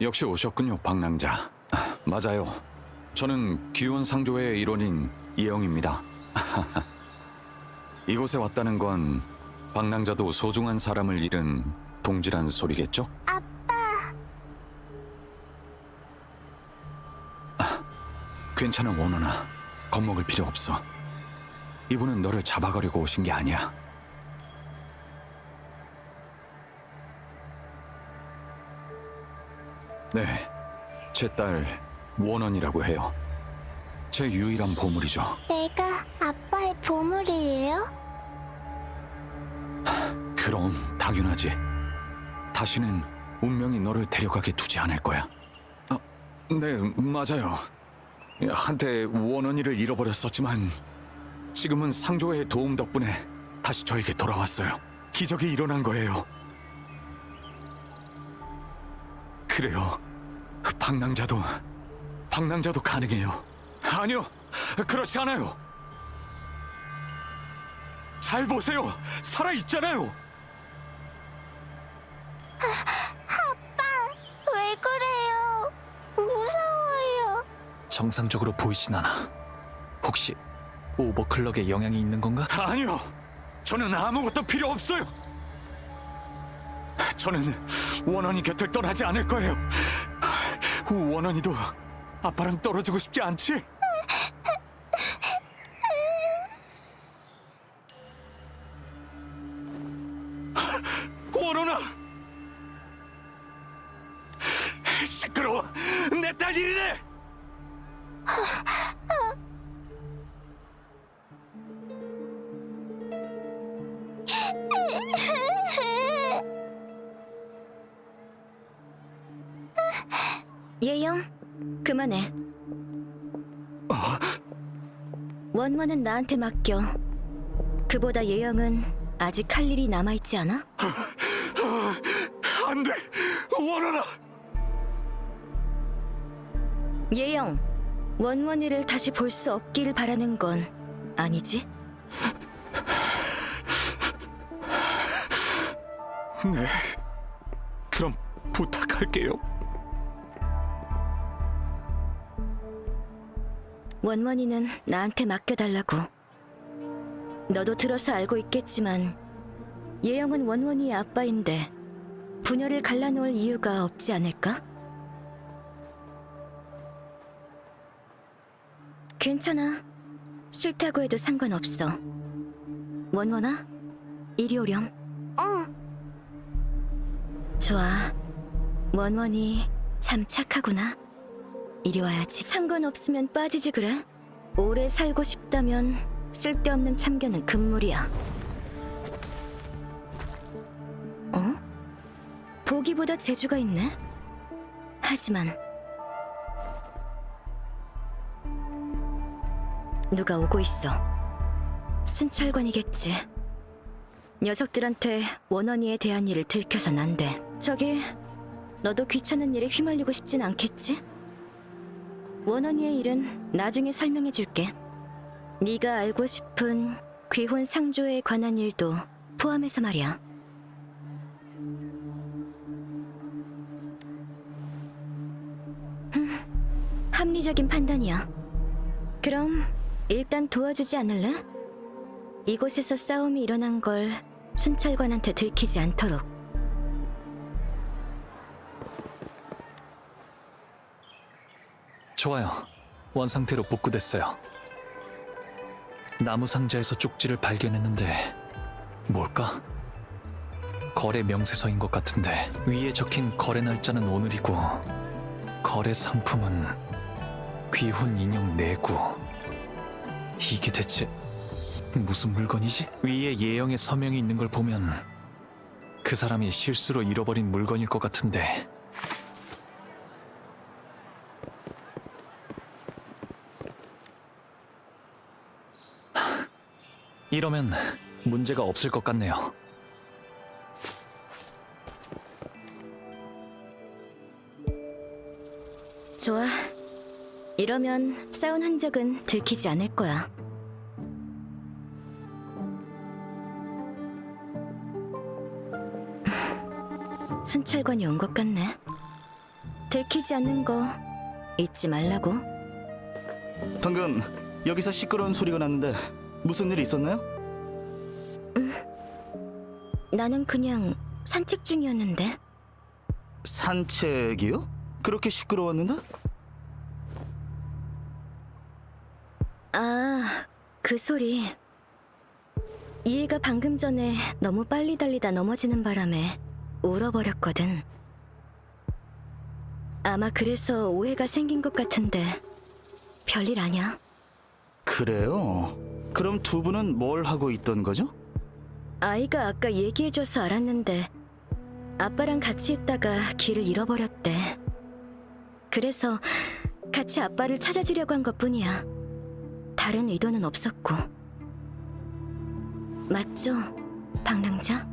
역시 오셨군요, 방랑자. 맞아요. 저는 귀혼 상조의 일원인 이영입니다. 이곳에 왔다는 건 방랑자도 소중한 사람을 잃은 동지란 소리겠죠? 아빠, 괜찮아, 원원아. 겁먹을 필요 없어. 이분은 너를 잡아가려고 오신 게 아니야. 네, 제 딸 원원이라고 해요. 제 유일한 보물이죠. 내가 아빠의 보물이에요? 그럼 당연하지. 다시는 운명이 너를 데려가게 두지 않을 거야. 네, 맞아요. 한때 원원이를 잃어버렸었지만 지금은 상조의 도움 덕분에 다시 저에게 돌아왔어요. 기적이 일어난 거예요. 그래요. 방랑자도 가능해요. 아니요, 그렇지 않아요. 잘 보세요. 살아있잖아요. 왜 그래요? 무서워요. 정상적으로 보이진 않아. 혹시 오버클럭에 영향이 있는 건가? 아니요, 저는 아무것도 필요 없어요. 저는 원원이 곁을 떠나지 않을 거예요. 원원이도 아빠랑 떨어지고 싶지 않지? 원원아! 시끄러워! 내 딸 일이네! 예영, 그만해. 원원은 나한테 맡겨. 그보다 예영은 아직 할 일이 남아있지 않아? 안 돼! 원원아! 예영, 원원이를 다시 볼 수 없기를 바라는 건 아니지? 네, 그럼 부탁할게요. 원원이는 나한테 맡겨달라고. 너도 들어서 알고 있겠지만 예영은 원원이의 아빠인데 부녀를 갈라놓을 이유가 없지 않을까? 괜찮아. 싫다고 해도 상관없어. 원원아, 이리 오렴. 응, 좋아. 원원이 참 착하구나. 이리 와야지. 상관없으면 빠지지 그래? 오래 살고 싶다면 쓸데없는 참견은 금물이야. 어? 보기보다 재주가 있네. 하지만 누가 오고 있어. 순찰관이겠지. 녀석들한테 원원이에 대한 일을 들켜선 안 돼. 저기, 너도 귀찮은 일에 휘말리고 싶진 않겠지? 원원이의 일은 나중에 설명해 줄게. 네가 알고 싶은 귀혼 상조에 관한 일도 포함해서 말이야. 합리적인 판단이야. 그럼 일단 도와주지 않을래? 이곳에서 싸움이 일어난 걸 순찰관한테 들키지 않도록. 좋아요. 원상태로 복구됐어요. 나무 상자에서 쪽지를 발견했는데 뭘까? 거래 명세서인 것 같은데 위에 적힌 거래 날짜는 오늘이고 거래 상품은 귀혼 인형 내구. 이게 대체 무슨 물건이지? 위에 예영의 서명이 있는 걸 보면 그 사람이 실수로 잃어버린 물건일 것 같은데 이러면 문제가 없을 것 같네요. 좋아. 이러면 싸운 흔적은 들키지 않을 거야. 순찰관이 온 것 같네. 들키지 않는 거 잊지 말라고. 방금 여기서 시끄러운 소리가 났는데 무슨 일 있었나요? 나는 그냥 산책 중이었는데. 산책이요? 그렇게 시끄러웠는데? 아, 그 소리. 이해가 방금 전에 너무 빨리 달리다 넘어지는 바람에 울어버렸거든. 아마 그래서 오해가 생긴 것 같은데 별일 아냐? 그래요? 그럼 두 분은 뭘 하고 있던 거죠? 아이가 아까 얘기해줘서 알았는데 아빠랑 같이 있다가 길을 잃어버렸대. 그래서 같이 아빠를 찾아주려고 한 것뿐이야. 다른 의도는 없었고. 맞죠, 방랑자?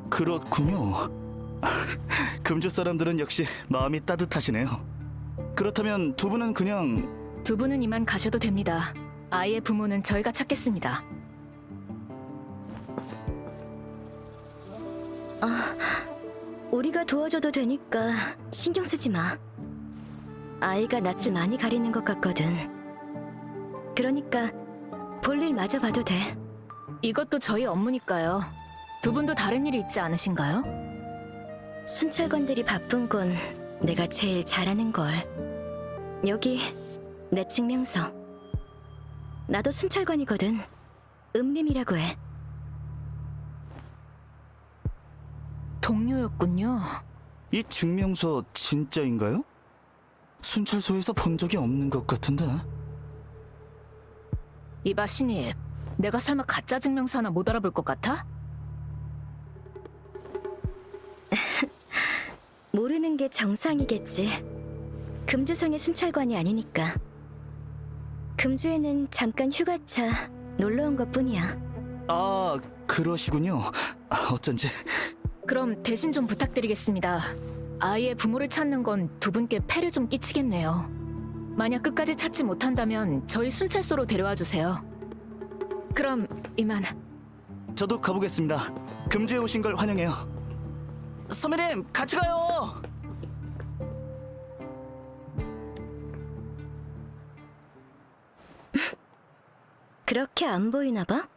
그렇군요. 금주 사람들은 역시 마음이 따뜻하시네요. 그렇다면 두 분은 그냥 두 분은 이만 가셔도 됩니다. 아이의 부모는 저희가 찾겠습니다. 우리가 도와줘도 되니까 신경 쓰지 마. 아이가 낯을 많이 가리는 것 같거든. 그러니까 볼일 마저 봐도 돼. 이것도 저희 업무니까요. 두 분도 다른 일이 있지 않으신가요? 순찰관들이 바쁜 건 내가 제일 잘하는 걸. 여기 내 증명서. 나도 순찰관이거든. 음림이라고 해. 동료였군요. 이 증명서 진짜인가요? 순찰소에서 본 적이 없는 것 같은데. 이봐 신입, 내가 설마 가짜 증명서 하나 못 알아볼 것 같아? 모르는 게 정상이겠지. 금주성의 순찰관이 아니니까. 금주에는 잠깐 휴가차 놀러 온 것뿐이야. 아, 그러시군요. 어쩐지. 그럼 대신 좀 부탁드리겠습니다. 아이의 부모를 찾는 건 두 분께 폐를 좀 끼치겠네요. 만약 끝까지 찾지 못한다면 저희 순찰소로 데려와 주세요. 그럼 이만. 저도 가보겠습니다. 금주에 오신 걸 환영해요. 선배님, 같이 가요! 그렇게 안 보이나 봐?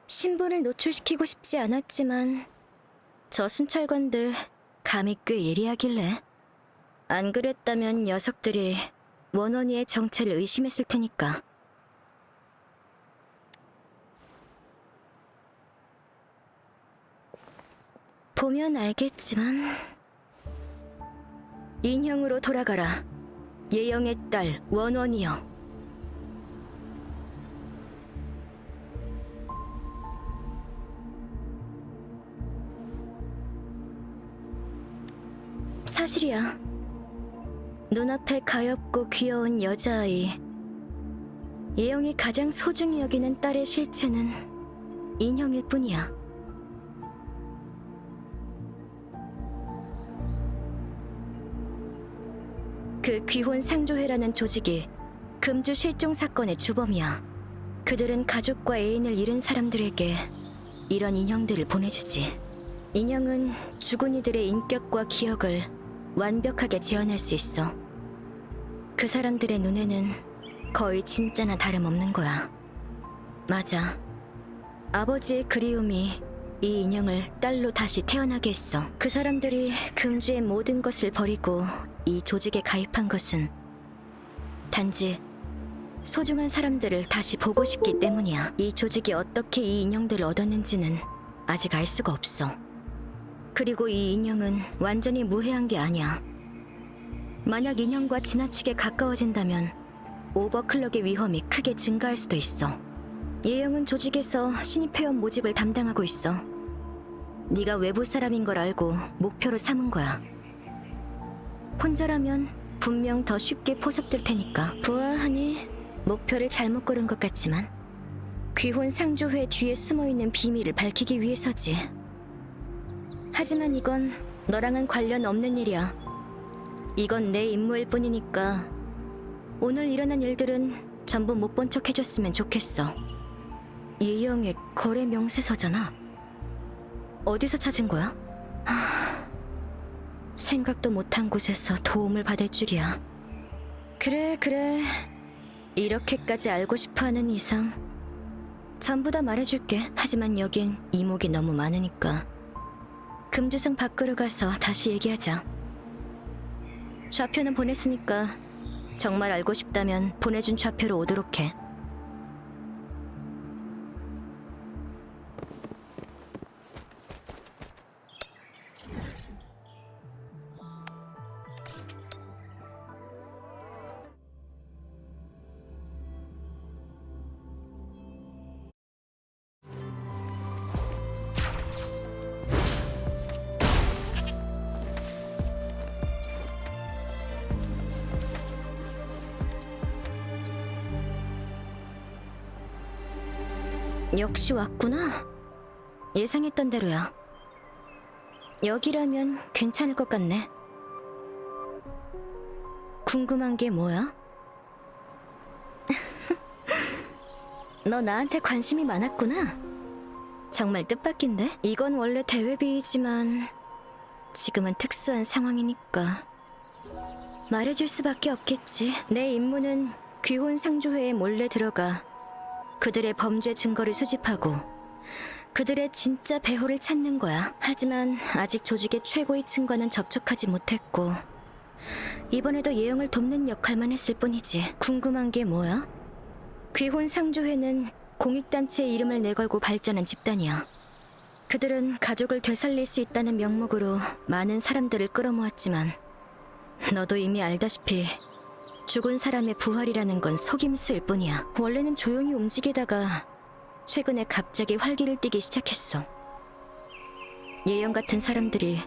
신분을 노출시키고 싶지 않았지만 저 순찰관들 감이 꽤 예리하길래. 안 그랬다면 녀석들이 원원이의 정체를 의심했을 테니까. 보면 알겠지만 인형으로 돌아가라. 예영의 딸 원원이여. 사실이야. 눈앞에 가엾고 귀여운 여자아이. 예영이 가장 소중히 여기는 딸의 실체는 인형일 뿐이야. 그 귀혼 상조회라는 조직이 금주 실종 사건의 주범이야. 그들은 가족과 애인을 잃은 사람들에게 이런 인형들을 보내주지. 인형은 죽은 이들의 인격과 기억을 완벽하게 재현할 수 있어. 그 사람들의 눈에는 거의 진짜나 다름없는 거야. 맞아. 아버지의 그리움이 이 인형을 딸로 다시 태어나게 했어. 그 사람들이 금주의 모든 것을 버리고 이 조직에 가입한 것은 단지 소중한 사람들을 다시 보고 싶기 때문이야. 이 조직이 어떻게 이 인형들을 얻었는지는 아직 알 수가 없어. 그리고 이 인형은 완전히 무해한 게 아니야. 만약 인형과 지나치게 가까워진다면 오버클럭의 위험이 크게 증가할 수도 있어. 예영은 조직에서 신입 회원 모집을 담당하고 있어. 네가 외부 사람인 걸 알고 목표로 삼은 거야. 혼자라면 분명 더 쉽게 포섭될 테니까. 보아하니 목표를 잘못 고른 것 같지만 귀혼 상조회 뒤에 숨어있는 비밀을 밝히기 위해서지. 하지만 이건 너랑은 관련 없는 일이야. 이건 내 임무일 뿐이니까 오늘 일어난 일들은 전부 못 본 척 해줬으면 좋겠어. 예영의 거래 명세서잖아. 어디서 찾은 거야? 생각도 못한 곳에서 도움을 받을 줄이야. 그래. 이렇게까지 알고 싶어하는 이상 전부 다 말해줄게. 하지만 여긴 이목이 너무 많으니까 금주성 밖으로 가서 다시 얘기하자. 좌표는 보냈으니까 정말 알고 싶다면 보내준 좌표로 오도록 해. 역시 왔구나. 예상했던 대로야. 여기라면 괜찮을 것 같네. 궁금한 게 뭐야? 너 나한테 관심이 많았구나. 정말 뜻밖인데? 이건 원래 대회비이지만 지금은 특수한 상황이니까 말해줄 수밖에 없겠지. 내 임무는 귀혼 상조회에 몰래 들어가 그들의 범죄 증거를 수집하고 그들의 진짜 배후를 찾는 거야. 하지만 아직 조직의 최고위층과는 접촉하지 못했고 이번에도 예영을 돕는 역할만 했을 뿐이지. 궁금한 게 뭐야? 귀혼 상조회는 공익단체의 이름을 내걸고 발전한 집단이야. 그들은 가족을 되살릴 수 있다는 명목으로 많은 사람들을 끌어모았지만 너도 이미 알다시피 죽은 사람의 부활이라는 건 속임수일 뿐이야. 원래는 조용히 움직이다가 최근에 갑자기 활기를 띠기 시작했어. 예영 같은 사람들이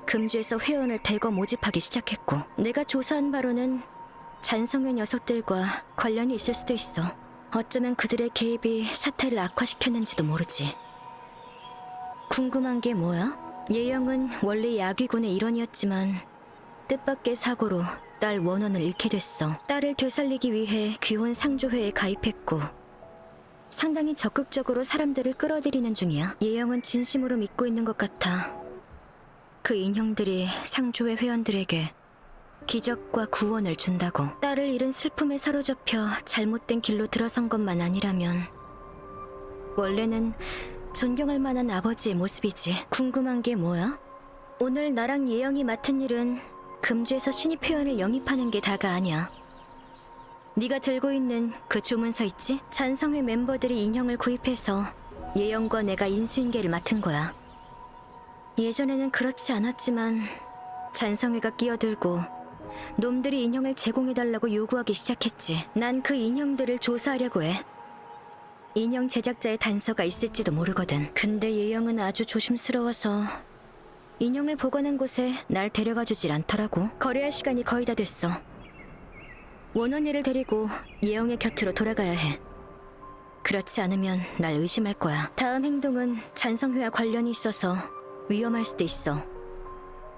금주에서 회원을 대거 모집하기 시작했고 내가 조사한 바로는 잔성의 녀석들과 관련이 있을 수도 있어. 어쩌면 그들의 개입이 사태를 악화시켰는지도 모르지. 궁금한 게 뭐야? 예영은 원래 야귀군의 일원이었지만 뜻밖의 사고로 딸 원원을 잃게 됐어. 딸을 되살리기 위해 귀혼 상조회에 가입했고 상당히 적극적으로 사람들을 끌어들이는 중이야. 예영은 진심으로 믿고 있는 것 같아. 그 인형들이 상조회 회원들에게 기적과 구원을 준다고. 딸을 잃은 슬픔에 사로잡혀 잘못된 길로 들어선 것만 아니라면 원래는 존경할 만한 아버지의 모습이지. 궁금한 게 뭐야? 오늘 나랑 예영이 맡은 일은 금주에서 신입 회원을 영입하는 게 다가 아니야. 네가 들고 있는 그 주문서 있지? 잔성회 멤버들이 인형을 구입해서 예영과 내가 인수인계를 맡은 거야. 예전에는 그렇지 않았지만 잔성회가 끼어들고 놈들이 인형을 제공해달라고 요구하기 시작했지. 난 그 인형들을 조사하려고 해. 인형 제작자의 단서가 있을지도 모르거든. 근데 예영은 아주 조심스러워서 인형을 보관한 곳에 날 데려가 주질 않더라고. 거래할 시간이 거의 다 됐어. 원원이를 데리고 예영의 곁으로 돌아가야 해. 그렇지 않으면 날 의심할 거야. 다음 행동은 잔성회와 관련이 있어서 위험할 수도 있어.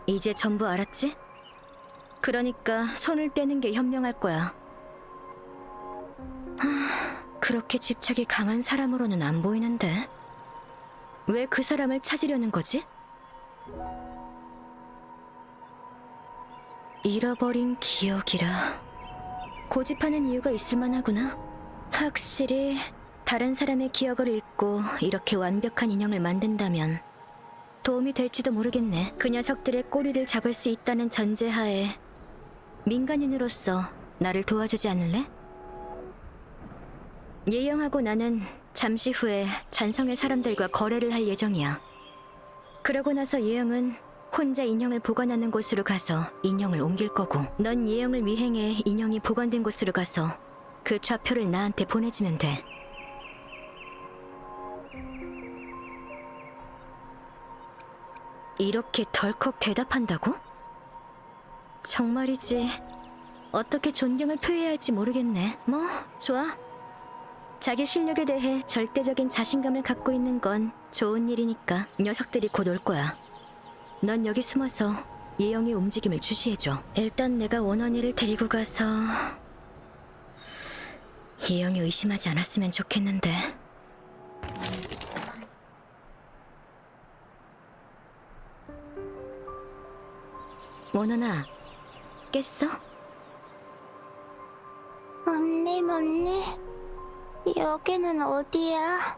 이제 전부 알았지? 그러니까 손을 떼는 게 현명할 거야. 그렇게 집착이 강한 사람으로는 안 보이는데 왜 그 사람을 찾으려는 거지? 잃어버린 기억이라. 고집하는 이유가 있을 만하구나. 확실히 다른 사람의 기억을 읽고 이렇게 완벽한 인형을 만든다면 도움이 될지도 모르겠네. 그 녀석들의 꼬리를 잡을 수 있다는 전제하에 민간인으로서 나를 도와주지 않을래? 예영하고 나는 잠시 후에 잔성의 사람들과 거래를 할 예정이야. 그러고 나서 예영은 혼자 인형을 보관하는 곳으로 가서 인형을 옮길 거고 넌 예영을 미행해 인형이 보관된 곳으로 가서 그 좌표를 나한테 보내주면 돼. 이렇게 덜컥 대답한다고? 정말이지 어떻게 존경을 표해야 할지 모르겠네. 뭐 좋아. 자기 실력에 대해 절대적인 자신감을 갖고 있는 건 좋은 일이니까. 녀석들이 곧 올 거야. 넌 여기 숨어서 예영의 움직임을 주시해줘. 일단 내가 원원이를 데리고 가서 예영이 의심하지 않았으면 좋겠는데. 원원아, 깼어? 언니. 여기는 어디야?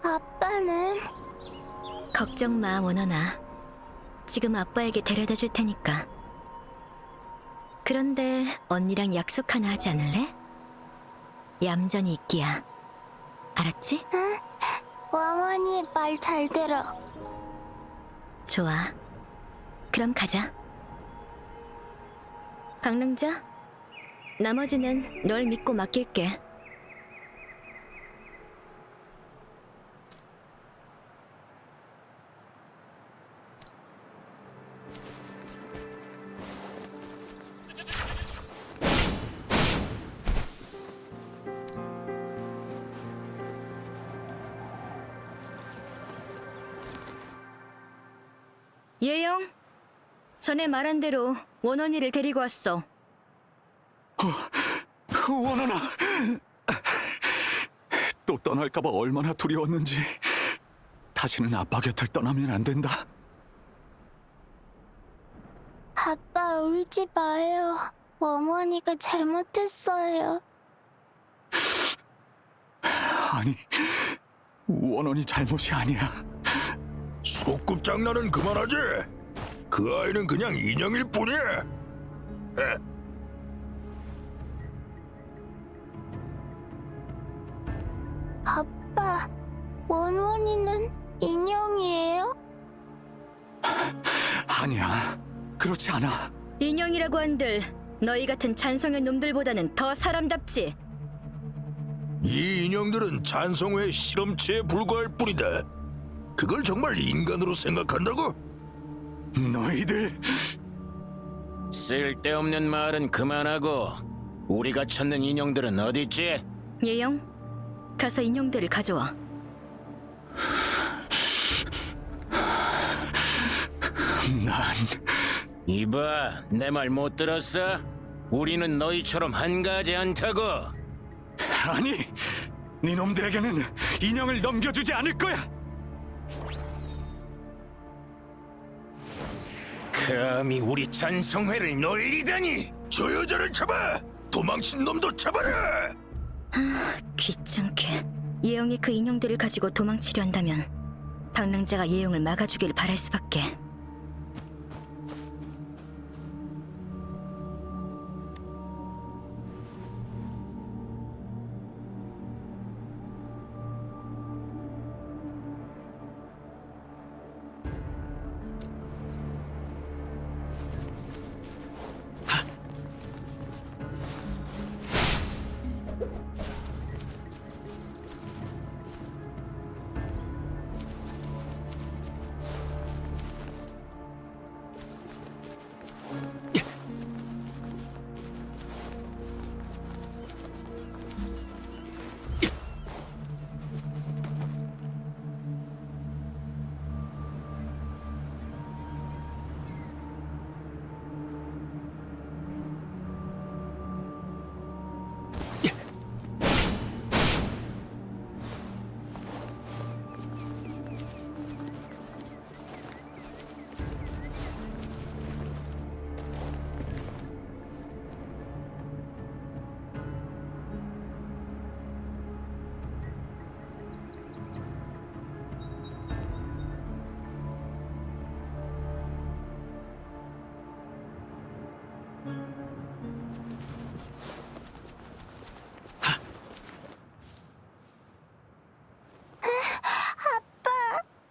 아빠는? 걱정 마, 원원아. 지금 아빠에게 데려다 줄 테니까. 그런데 언니랑 약속 하나 하지 않을래? 얌전히 있기야. 알았지? 왕언니 말 잘 들어. 좋아. 그럼 가자. 강릉자, 나머지는 널 믿고 맡길게. 예영, 전에 말한 대로 원원이를 데리고 왔어. 원원아, 또 떠날까봐 얼마나 두려웠는지. 다시는 아빠 곁을 떠나면 안 된다. 아빠 울지 마요. 어머니가 잘못했어요. 아니, 원원이 잘못이 아니야. 소꿉장난은 그만하지. 그 아이는 그냥 인형일 뿐이야. 아빠, 원원이는 인형이에요? 아니야, 그렇지 않아. 인형이라고 한들 너희 같은 잔성의 놈들보다는 더 사람답지. 이 인형들은 찬성회의 실험체에 불과할 뿐이다. 그걸 정말 인간으로 생각한다고? 너희들 쓸데없는 말은 그만하고 우리가 찾는 인형들은 어딨지? 예영, 가서 인형들을 가져와. 난 이봐, 내 말 못 들었어? 우리는 너희처럼 한가하지 않다고. 아니, 네 놈들에게는 인형을 넘겨주지 않을 거야. 감히 우리 찬성회를 놀리다니! 저 여자를 잡아! 도망친 놈도 잡아라! 귀찮게. 예영이 그 인형들을 가지고 도망치려 한다면 방랑자가 예영을 막아주길 바랄 수밖에.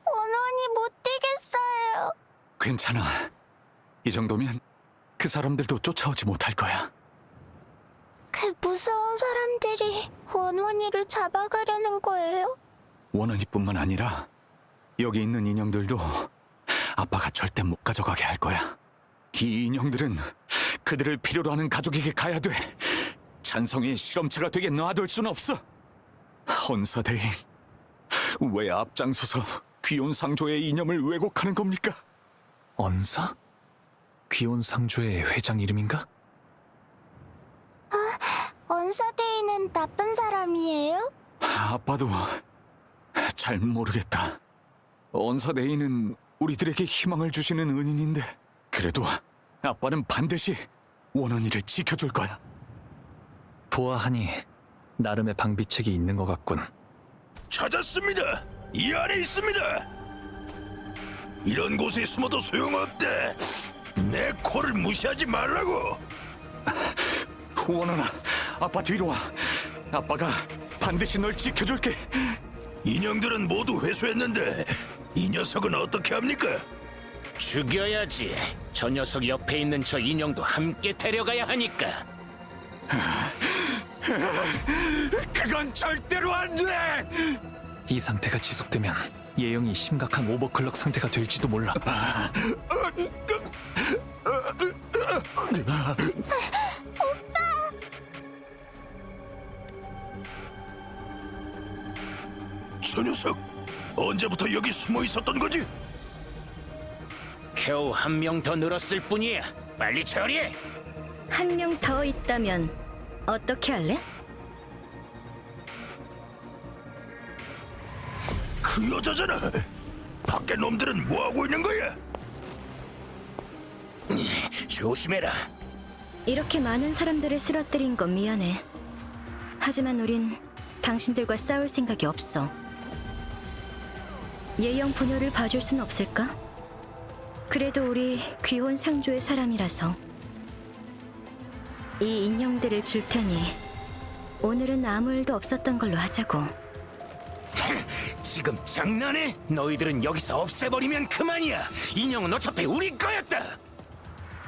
원원이 못 뛰겠어요. 괜찮아. 이 정도면 그 사람들도 쫓아오지 못할 거야. 그 무서운 사람들이 원원이를 잡아가려는 거예요? 원원이뿐만 아니라 여기 있는 인형들도 아빠가 절대 못 가져가게 할 거야. 이 인형들은 그들을 필요로 하는 가족에게 가야 돼. 찬성의 실험체가 되게 놔둘 순 없어. 헌사대인, 왜 앞장서서 귀혼상조의 이념을 왜곡하는 겁니까? 언사? 귀혼상조의 회장 이름인가? 언사대인은 나쁜 사람이에요? 아빠도 잘 모르겠다. 언사대인은 우리들에게 희망을 주시는 은인인데 그래도 아빠는 반드시 원원이를 지켜줄 거야. 보아하니 나름의 방비책이 있는 것 같군. 찾았습니다. 이 안에 있습니다. 이런 곳에 숨어도 소용없다. 내 코를 무시하지 말라고. 원원아, 아빠 뒤로 와. 아빠가 반드시 널 지켜줄게. 인형들은 모두 회수했는데 이 녀석은 어떻게 합니까? 죽여야지. 저 녀석 옆에 있는 저 인형도 함께 데려가야 하니까. 그건 절대로 안 돼! 이 상태가 지속되면 예영이 심각한 오버클럭 상태가 될지도 몰라. 저 녀석 언제부터 여기 숨어 있었던 거지? 겨우 한 명 더 늘었을 뿐이야. 빨리 처리해. 한 명 더 있다면 어떻게 할래? 그 여자잖아. 밖에 놈들은 뭐 하고 있는 거야? 조심해라. 이렇게 많은 사람들을 쓰러뜨린 건 미안해. 하지만 우린 당신들과 싸울 생각이 없어. 예영 부녀를 봐줄 순 없을까? 그래도 우리 귀혼 상조의 사람이라서. 이 인형들을 줄 테니 오늘은 아무 일도 없었던 걸로 하자고. 지금 장난해? 너희들은 여기서 없애버리면 그만이야. 인형은 어차피 우리 거였다.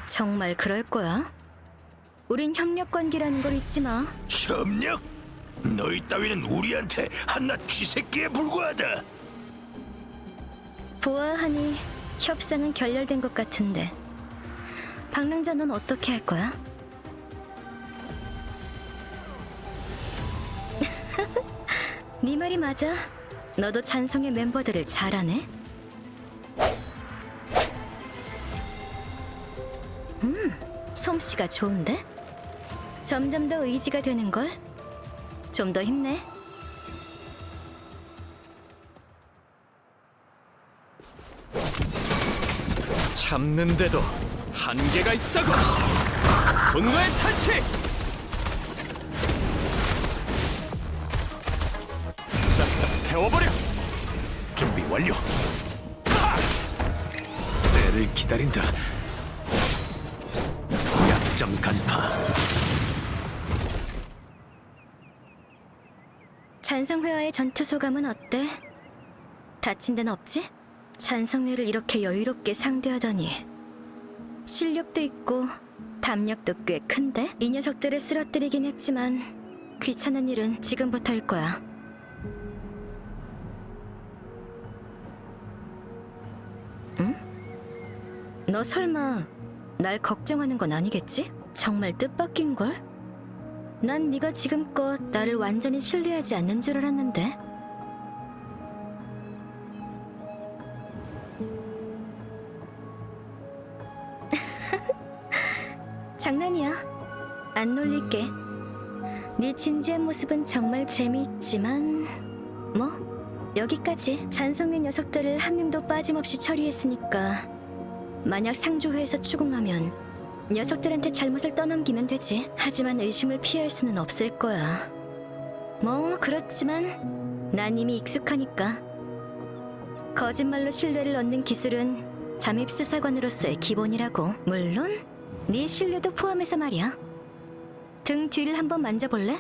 정말 그럴 거야? 우린 협력 관계라는 걸 잊지 마. 협력? 너희 따위는 우리한테 한낱 쥐새끼에 불과하다. 보아하니 협상은 결렬된 것 같은데 방랑자 넌 어떻게 할 거야? 네 말이 맞아. 너도 찬성의 멤버들을 잘 아네. 솜씨가 좋은데? 점점 더 의지가 되는걸? 좀 더 힘내. 참는데도 한계가 있다고! 분노의 탄식! 싹 다 태워버려! 준비 완료! 때를 기다린다. 약점 간파. 찬성회와의 전투 소감은 어때? 다친 데는 없지? 찬성회를 이렇게 여유롭게 상대하다니. 실력도 있고 담력도 꽤 큰데? 이 녀석들을 쓰러뜨리긴 했지만 귀찮은 일은 지금부터일 거야. 응? 너 설마 날 걱정하는 건 아니겠지? 정말 뜻밖인걸? 난 네가 지금껏 나를 완전히 신뢰하지 않는 줄 알았는데. 장난이야. 안 놀릴게. 네 진지한 모습은 정말 재미있지만 뭐 여기까지. 찬성의 녀석들을 한 명도 빠짐없이 처리했으니까 만약 상조회에서 추궁하면 녀석들한테 잘못을 떠넘기면 되지. 하지만 의심을 피할 수는 없을 거야. 뭐 그렇지만 난 이미 익숙하니까. 거짓말로 신뢰를 얻는 기술은 잠입 수사관으로서의 기본이라고. 물론 네 신뢰도 포함해서 말이야. 등 뒤를 한번 만져볼래?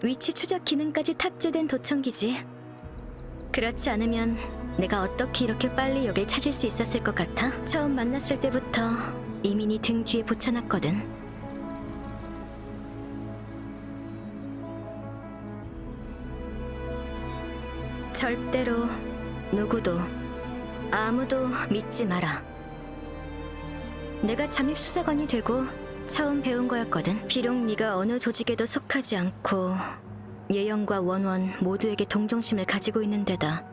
위치 추적 기능까지 탑재된 도청기지. 그렇지 않으면 내가 어떻게 이렇게 빨리 여길 찾을 수 있었을 것 같아? 처음 만났을 때부터 이미 네 등 뒤에 붙여놨거든. 절대로 누구도 아무도 믿지 마라. 내가 잠입 수사관이 되고 처음 배운 거였거든. 비록 네가 어느 조직에도 속하지 않고 예영과 원원 모두에게 동정심을 가지고 있는 데다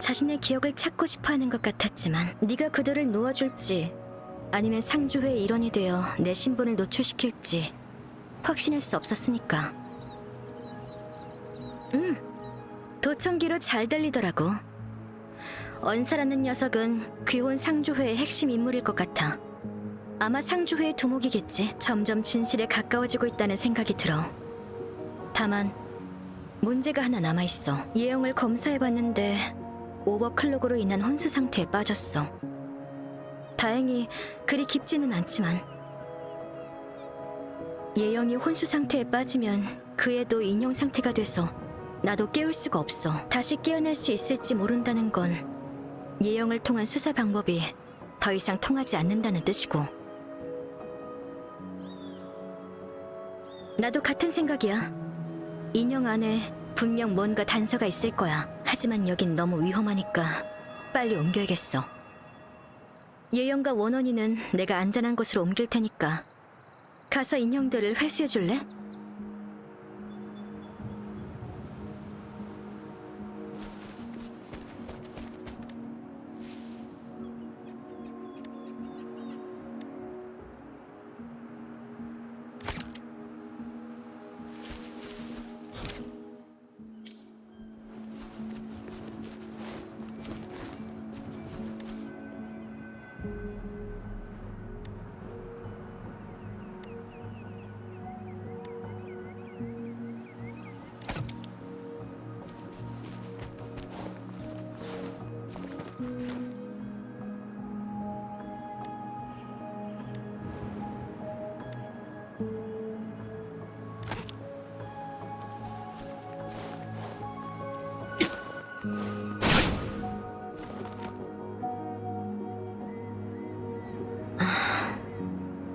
자신의 기억을 찾고 싶어하는 것 같았지만 네가 그들을 놓아줄지 아니면 상주회의 일원이 되어 내 신분을 노출시킬지 확신할 수 없었으니까. 도청기로 잘 들리더라고. 언사라는 녀석은 귀혼 상주회의 핵심 인물일 것 같아. 아마 상주회의 두목이겠지. 점점 진실에 가까워지고 있다는 생각이 들어. 다만 문제가 하나 남아있어. 예형을 검사해봤는데 오버클럭으로 인한 혼수 상태에 빠졌어. 다행히 그리 깊지는 않지만 예형이 혼수 상태에 빠지면 그 애도 인형 상태가 돼서 나도 깨울 수가 없어. 다시 깨어날 수 있을지 모른다는 건 예형을 통한 수사 방법이 더 이상 통하지 않는다는 뜻이고. 나도 같은 생각이야. 인형 안에 분명 뭔가 단서가 있을 거야. 하지만 여긴 너무 위험하니까 빨리 옮겨야겠어. 예영과 원원이는 내가 안전한 곳으로 옮길 테니까 가서 인형들을 회수해 줄래?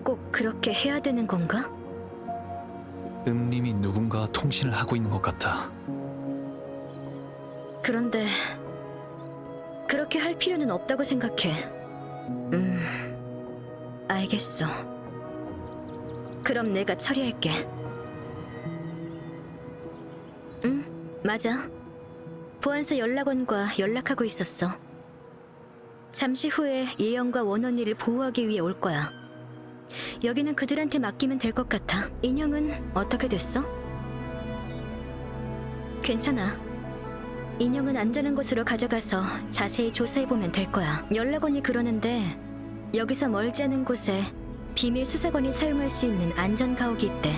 꼭 그렇게 해야 되는 건가? 음림이 누군가와 통신을 하고 있는 것 같아. 그런데 그렇게 할 필요는 없다고 생각해. 알겠어. 그럼 내가 처리할게. 맞아. 보안소 연락원과 연락하고 있었어. 잠시 후에 예영과 원언니를 보호하기 위해 올 거야. 여기는 그들한테 맡기면 될 것 같아. 인형은 어떻게 됐어? 괜찮아. 인형은 안전한 곳으로 가져가서 자세히 조사해보면 될 거야. 연락원이 그러는데 여기서 멀지 않은 곳에 비밀 수사관이 사용할 수 있는 안전 가옥이 있대.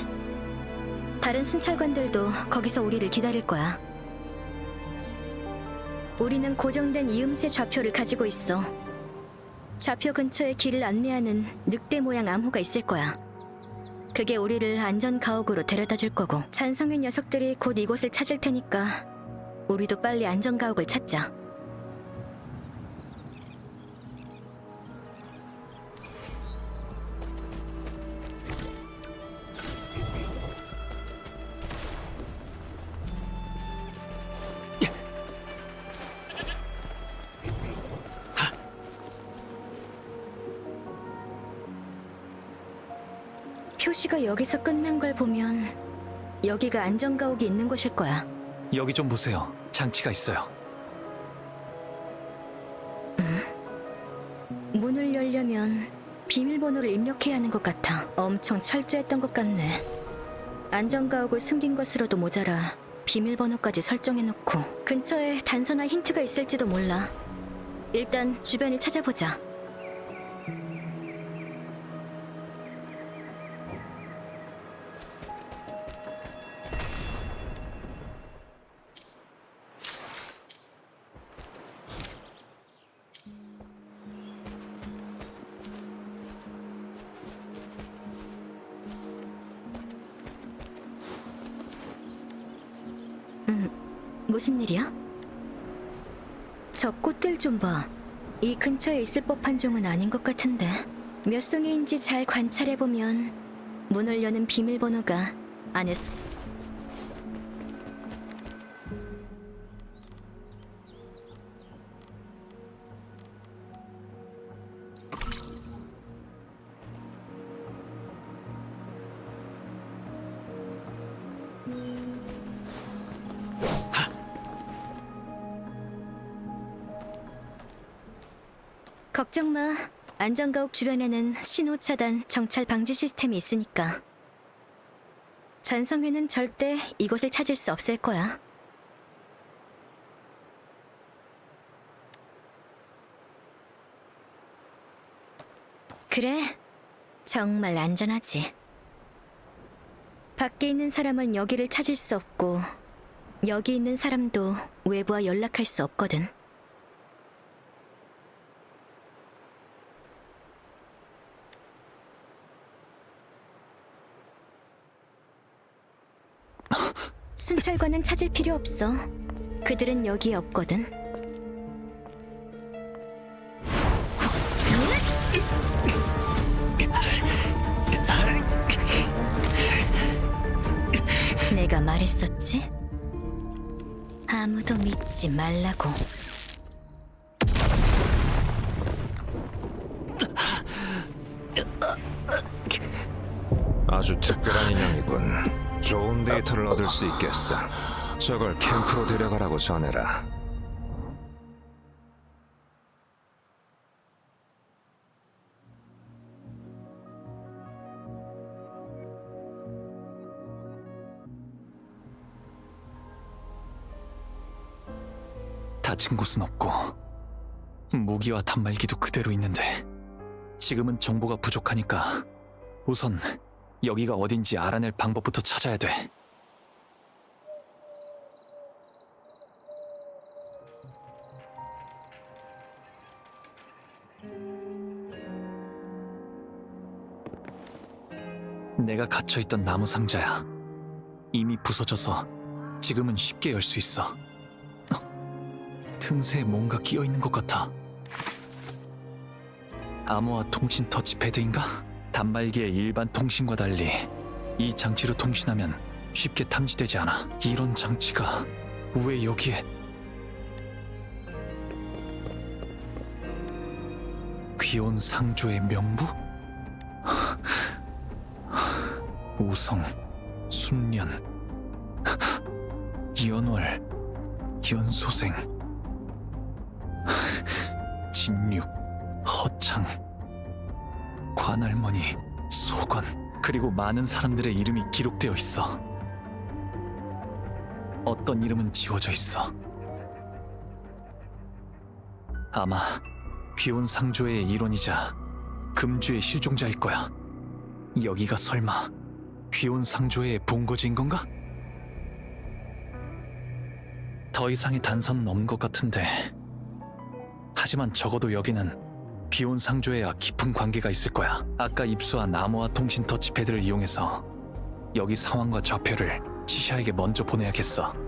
다른 순찰관들도 거기서 우리를 기다릴 거야. 우리는 고정된 이음새 좌표를 가지고 있어. 좌표 근처에 길을 안내하는 늑대 모양 암호가 있을 거야. 그게 우리를 안전 가옥으로 데려다 줄 거고, 잔성의 녀석들이 곧 이곳을 찾을 테니까 우리도 빨리 안전 가옥을 찾자. 표시가 여기서 끝난 걸 보면 여기가 안전가옥이 있는 곳일 거야. 여기 좀 보세요. 장치가 있어요. 문을 열려면 비밀번호를 입력해야 하는 것 같아. 엄청 철저했던 것 같네. 안전가옥을 숨긴 것으로도 모자라 비밀번호까지 설정해놓고. 근처에 단서나 힌트가 있을지도 몰라. 일단 주변을 찾아보자. 무슨 일이야? 저 꽃들 좀 봐. 이 근처에 있을 법한 종은 아닌 것 같은데. 몇 송이인지 잘 관찰해보면 문을 여는 비밀번호가 안에서... 걱정 마. 안전가옥 주변에는 신호 차단, 정찰 방지 시스템이 있으니까. 잔성회는 절대 이곳을 찾을 수 없을 거야. 그래, 정말 안전하지. 밖에 있는 사람은 여기를 찾을 수 없고 여기 있는 사람도 외부와 연락할 수 없거든. 순찰관은 찾을 필요 없어. 그들은 여기에 없거든. 내가 말했었지? 아무도 믿지 말라고. 아주 특별한 인형이군. 좋은 데이터를 얻을 수 있겠어. 저걸 캠프로 데려가라고 전해라. 다친 곳은 없고 무기와 단말기도 그대로 있는데 지금은 정보가 부족하니까 우선 여기가 어딘지 알아낼 방법부터 찾아야 돼. 내가 갇혀있던 나무 상자야. 이미 부서져서 지금은 쉽게 열 수 있어. 틈새에 뭔가 끼어있는 것 같아. 암호화 통신 터치패드인가? 단말기의 일반 통신과 달리 이 장치로 통신하면 쉽게 탐지되지 않아. 이런 장치가 왜 여기에? 귀온 상조의 명부? 우성, 순련, 연월, 연소생, 진육, 허창, 관할머니, 소건, 그리고 많은 사람들의 이름이 기록되어 있어. 어떤 이름은 지워져 있어. 아마 귀온 상조의 일원이자 금주의 실종자일 거야. 여기가 설마 귀온 상조의 본거지인 건가? 더 이상의 단서는 없는 것 같은데, 하지만 적어도 여기는 귀온 상조와 깊은 관계가 있을 거야. 아까 입수한 암호화 통신 터치패드를 이용해서 여기 상황과 좌표를 치샤에게 먼저 보내야겠어.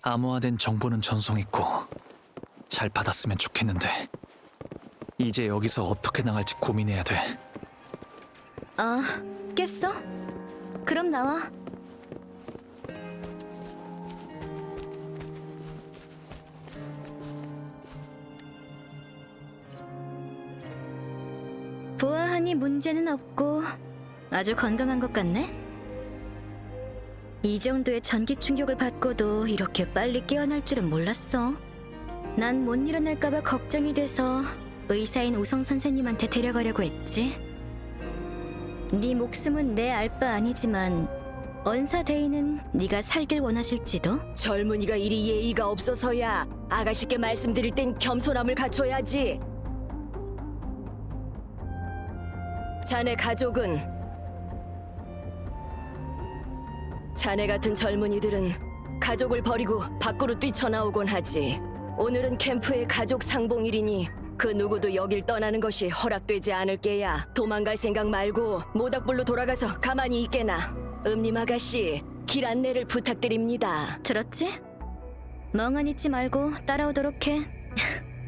암호화된 정보는 전송했고 잘 받았으면 좋겠는데 이제 여기서 어떻게 나갈지 고민해야 돼. 아, 깼어? 그럼 나와. 보아하니 문제는 없고 아주 건강한 것 같네? 이 정도의 전기 충격을 받고도 이렇게 빨리 깨어날 줄은 몰랐어. 난 못 일어날까봐 걱정이 돼서 의사인 우성 선생님한테 데려가려고 했지. 네 목숨은 내 알 바 아니지만 언사 대인은 네가 살길 원하실지도. 젊은이가 이리 예의가 없어서야. 아가씨께 말씀드릴 땐 겸손함을 갖춰야지. 자네 가족은? 자네 같은 젊은이들은 가족을 버리고 밖으로 뛰쳐나오곤 하지. 오늘은 캠프의 가족 상봉일이니 그 누구도 여길 떠나는 것이 허락되지 않을 게야. 도망갈 생각 말고 모닥불로 돌아가서 가만히 있게나. 음림 아가씨, 길 안내를 부탁드립니다. 들었지? 멍하니 있지 말고 따라오도록 해.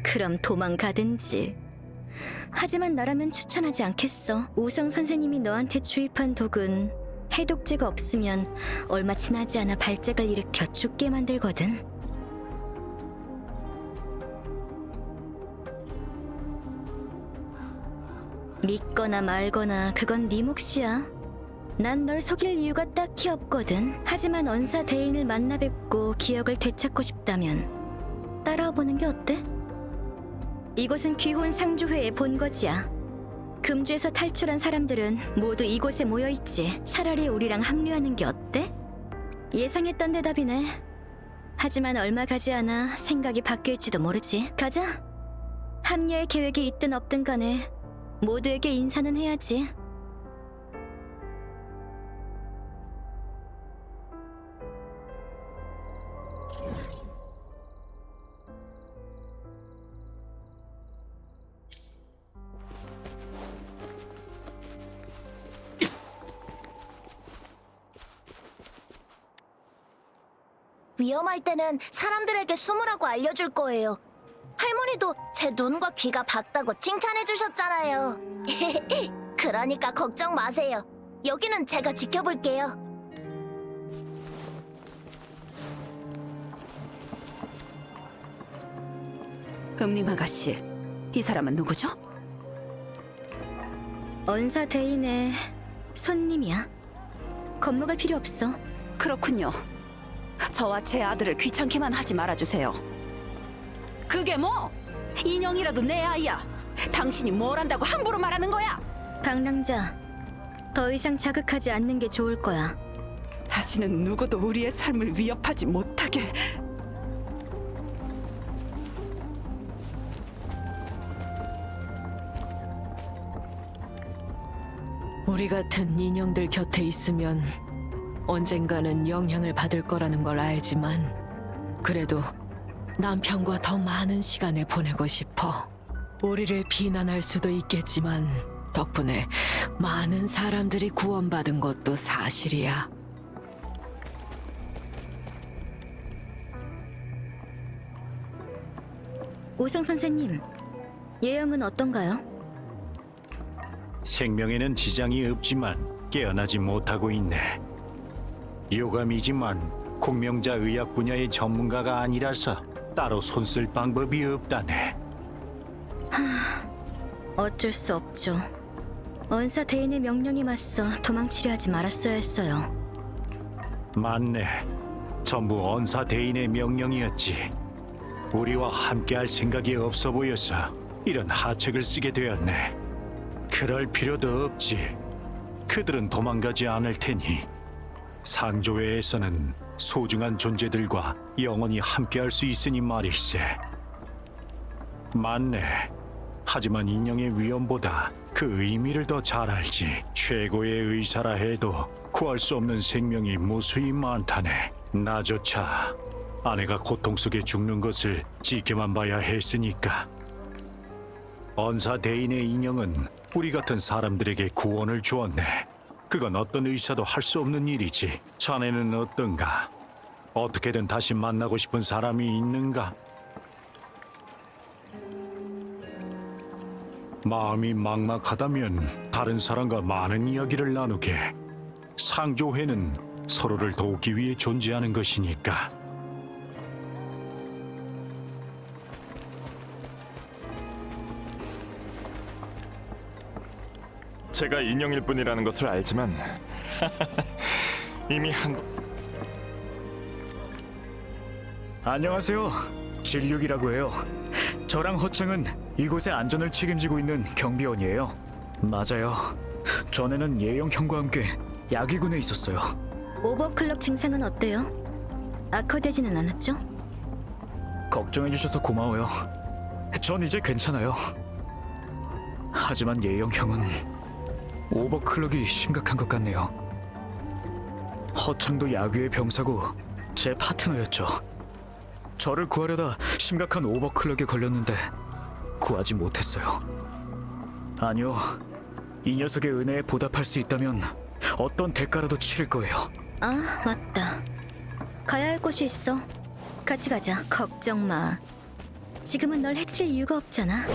그럼 도망가든지. 하지만 나라면 추천하지 않겠어. 우성 선생님이 너한테 주입한 독은 해독제가 없으면 얼마 지나지 않아 발작을 일으켜 죽게 만들거든. 믿거나 말거나 그건 네 몫이야. 난 널 속일 이유가 딱히 없거든. 하지만 언사 대인을 만나 뵙고 기억을 되찾고 싶다면 따라와 보는 게 어때? 이곳은 귀혼 상조회의 본거지야. 금주에서 탈출한 사람들은 모두 이곳에 모여있지. 차라리 우리랑 합류하는 게 어때? 예상했던 대답이네. 하지만 얼마 가지 않아 생각이 바뀔지도 모르지. 가자. 합류할 계획이 있든 없든 간에 모두에게 인사는 해야지. 위험할 때는 사람들에게 숨으라고 알려줄 거예요. 할머니도 제 눈과 귀가 밝다고 칭찬해 주셨잖아요. 그러니까 걱정 마세요. 여기는 제가 지켜볼게요. 음림 아가씨, 이 사람은 누구죠? 언사 대인의 손님이야. 겁먹을 필요 없어. 그렇군요. 저와 제 아들을 귀찮게만 하지 말아주세요. 그게 뭐? 인형이라도 내 아이야. 당신이 뭘 안다고 함부로 말하는 거야? 방랑자, 더 이상 자극하지 않는 게 좋을 거야. 다시는 누구도 우리의 삶을 위협하지 못하게. 우리 같은 인형들 곁에 있으면 언젠가는 영향을 받을 거라는 걸 알지만 그래도 남편과 더 많은 시간을 보내고 싶어. 우리를 비난할 수도 있겠지만 덕분에 많은 사람들이 구원받은 것도 사실이야. 우성 선생님, 예형은 어떤가요? 생명에는 지장이 없지만 깨어나지 못하고 있네. 유감이지만 공명자 의학 분야의 전문가가 아니라서 따로 손쓸 방법이 없다네. 어쩔 수 없죠. 언사 대인의 명령에 맞서 도망치려 하지 말았어야 했어요. 맞네. 전부 언사 대인의 명령이었지. 우리와 함께할 생각이 없어 보여서 이런 하책을 쓰게 되었네. 그럴 필요도 없지. 그들은 도망가지 않을 테니. 상조회에서는 소중한 존재들과 영원히 함께할 수 있으니 말일세. 맞네. 하지만 인형의 위험보다 그 의미를 더 잘 알지. 최고의 의사라 해도 구할 수 없는 생명이 무수히 많다네. 나조차 아내가 고통 속에 죽는 것을 지켜만 봐야 했으니까. 언사 대인의 인형은 우리 같은 사람들에게 구원을 주었네. 그건 어떤 의사도 할 수 없는 일이지. 자네는 어떤가? 어떻게든 다시 만나고 싶은 사람이 있는가? 마음이 막막하다면 다른 사람과 많은 이야기를 나누게. 상조회는 서로를 돕기 위해 존재하는 것이니까. 제가 인형일 뿐이라는 것을 알지만 이미 안녕하세요. 진륙이라고 해요. 저랑 허창은 이곳의 안전을 책임지고 있는 경비원이에요. 맞아요. 전에는 예영 형과 함께 야기군에 있었어요. 오버클럭 증상은 어때요? 악화되지는 않았죠? 걱정해주셔서 고마워요. 전 이제 괜찮아요. 하지만 예영 형은 오버클럭이 심각한 것 같네요. 허창도 야귀의 병사고 제 파트너였죠. 저를 구하려다 심각한 오버클럭에 걸렸는데 구하지 못했어요. 아니요, 이 녀석의 은혜에 보답할 수 있다면 어떤 대가라도 치를 거예요. 아, 맞다. 가야 할 곳이 있어. 같이 가자. 걱정 마. 지금은 널 해칠 이유가 없잖아.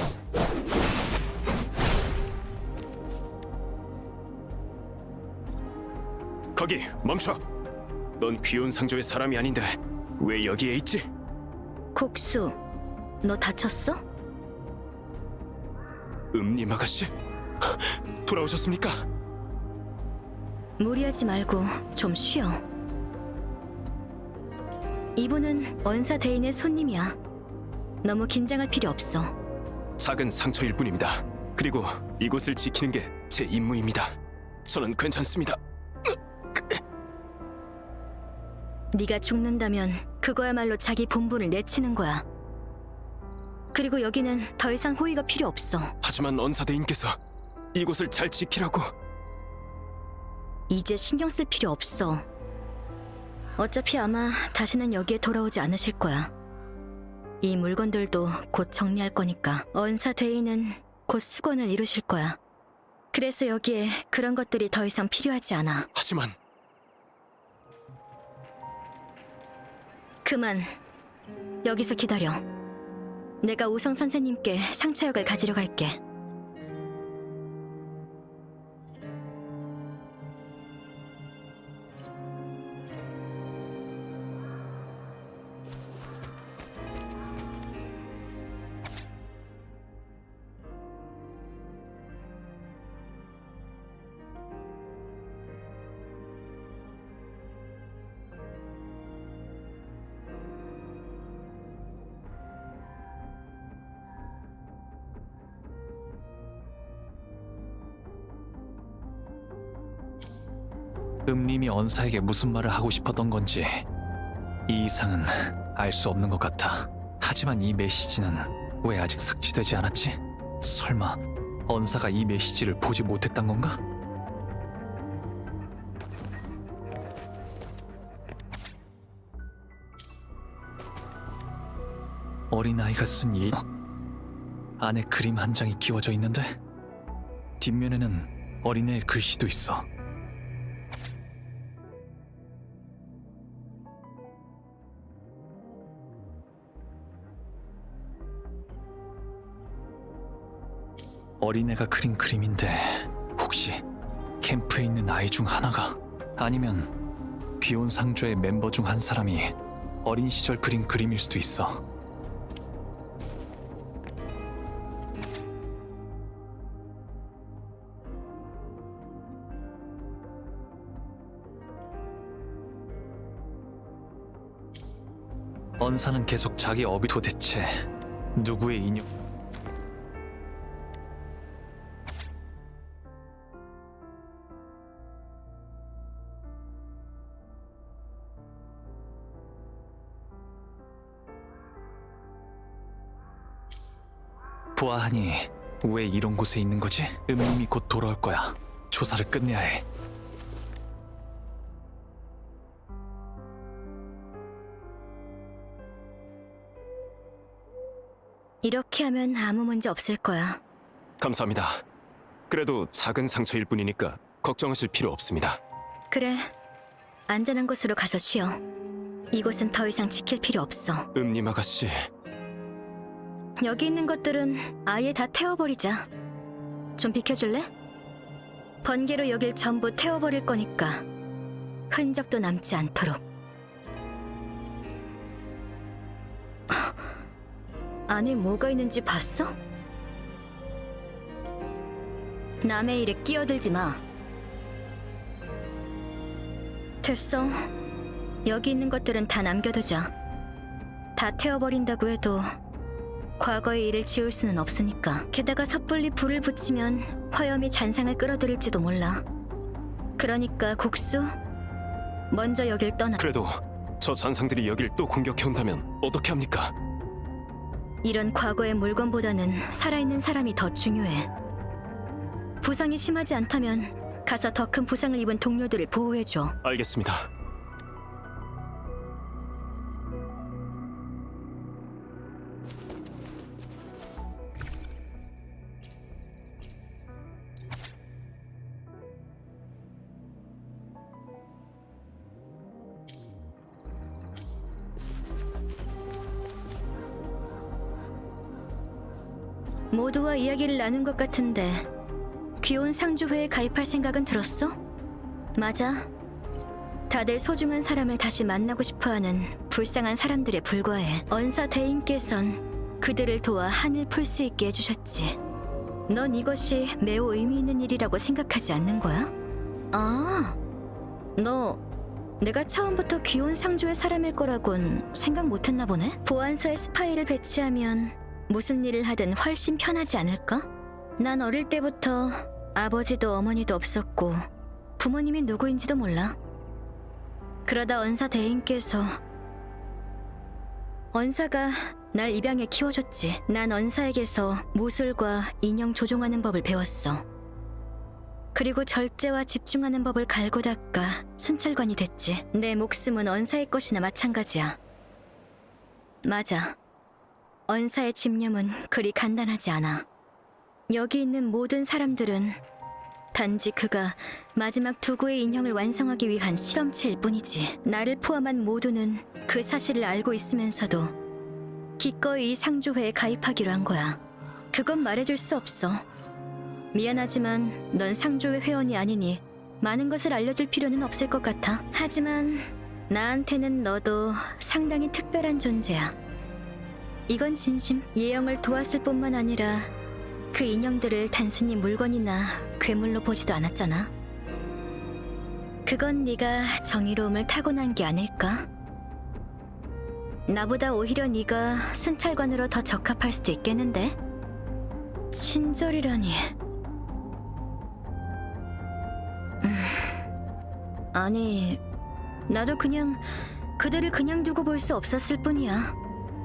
거기 멈춰. 넌 귀혼상조의 사람이 아닌데 왜 여기에 있지? 곡수, 너 다쳤어? 음님 아가씨? 돌아오셨습니까? 무리하지 말고 좀 쉬어. 이분은 언사 대인의 손님이야. 너무 긴장할 필요 없어. 작은 상처일 뿐입니다. 그리고 이곳을 지키는 게 제 임무입니다. 저는 괜찮습니다. 네가 죽는다면 그거야말로 자기 본분을 내치는 거야. 그리고 여기는 더 이상 호의가 필요 없어. 하지만 언사대인께서 이곳을 잘 지키라고. 이제 신경 쓸 필요 없어. 어차피 아마 다시는 여기에 돌아오지 않으실 거야. 이 물건들도 곧 정리할 거니까 언사 대인은 곧 수건을 이루실 거야. 그래서 여기에 그런 것들이 더 이상 필요하지 않아. 하지만 그만. 여기서 기다려. 내가 우성 선생님께 상처역을 가지러 갈게. 음림이 언사에게 무슨 말을 하고 싶었던 건지 이 이상은 알 수 없는 것 같아. 하지만 이 메시지는 왜 아직 삭제되지 않았지? 설마 언사가 이 메시지를 보지 못했단 건가? 어린아이가 쓴 이... 안에 그림 한 장이 끼워져 있는데 뒷면에는 어린애의 글씨도 있어. 어린애가 그린 그림인데 혹시 캠프에 있는 아이 중 하나가 아니면 귀혼상조의 멤버 중 한 사람이 어린 시절 그린 그림일 수도 있어. 언사는 계속 자기 업이 도대체 누구의 인형... 보아하니 왜 이런 곳에 있는 거지? 음림이 곧 돌아올 거야. 조사를 끝내야 해. 이렇게 하면 아무 문제 없을 거야. 감사합니다. 그래도 작은 상처일 뿐이니까 걱정하실 필요 없습니다. 그래, 안전한 곳으로 가서 쉬어. 이곳은 더 이상 지킬 필요 없어. 음림 아가씨... 여기 있는 것들은 아예 다 태워버리자. 좀 비켜줄래? 번개로 여길 전부 태워버릴 거니까 흔적도 남지 않도록. 안에 뭐가 있는지 봤어? 남의 일에 끼어들지 마. 됐어. 여기 있는 것들은 다 남겨두자. 다 태워버린다고 해도 과거의 일을 지울 수는 없으니까. 게다가 섣불리 불을 붙이면 화염이 잔상을 끌어들일지도 몰라. 그러니까 국수, 먼저 여길 떠나. 그래도 저 잔상들이 여길 또 공격해온다면 어떻게 합니까? 이런 과거의 물건보다는 살아있는 사람이 더 중요해. 부상이 심하지 않다면 가서 더 큰 부상을 입은 동료들을 보호해줘. 알겠습니다. 모두와 이야기를 나눈 것 같은데 귀여운 상주회에 가입할 생각은 들었어? 맞아. 다들 소중한 사람을 다시 만나고 싶어하는 불쌍한 사람들에 불과해. 언사 대인께선 그들을 도와 한을 풀 수 있게 해주셨지. 넌 이것이 매우 의미 있는 일이라고 생각하지 않는 거야? 아, 너 내가 처음부터 귀여운 상주의 사람일 거라곤 생각 못했나 보네? 보안서에 스파이를 배치하면 무슨 일을 하든 훨씬 편하지 않을까? 난 어릴 때부터 아버지도 어머니도 없었고 부모님이 누구인지도 몰라. 그러다 언사 대인께서 언사가 날 입양해 키워줬지. 난 언사에게서 무술과 인형 조종하는 법을 배웠어. 그리고 절제와 집중하는 법을 갈고 닦아 순찰관이 됐지. 내 목숨은 언사의 것이나 마찬가지야. 맞아. 언사의 집념은 그리 간단하지 않아. 여기 있는 모든 사람들은 단지 그가 마지막 두구의 인형을 완성하기 위한 실험체일 뿐이지. 나를 포함한 모두는 그 사실을 알고 있으면서도 기꺼이 이 상주회에 가입하기로 한 거야. 그건 말해줄 수 없어. 미안하지만 넌 상주회 회원이 아니니 많은 것을 알려줄 필요는 없을 것 같아. 하지만 나한테는 너도 상당히 특별한 존재야. 이건 진심. 예영을 도왔을 뿐만 아니라 그 인형들을 단순히 물건이나 괴물로 보지도 않았잖아. 그건 네가 정의로움을 타고난 게 아닐까? 나보다 오히려 네가 순찰관으로 더 적합할 수도 있겠는데? 친절이라니. 아니, 나도 그냥 그들을 그냥 두고 볼 수 없었을 뿐이야.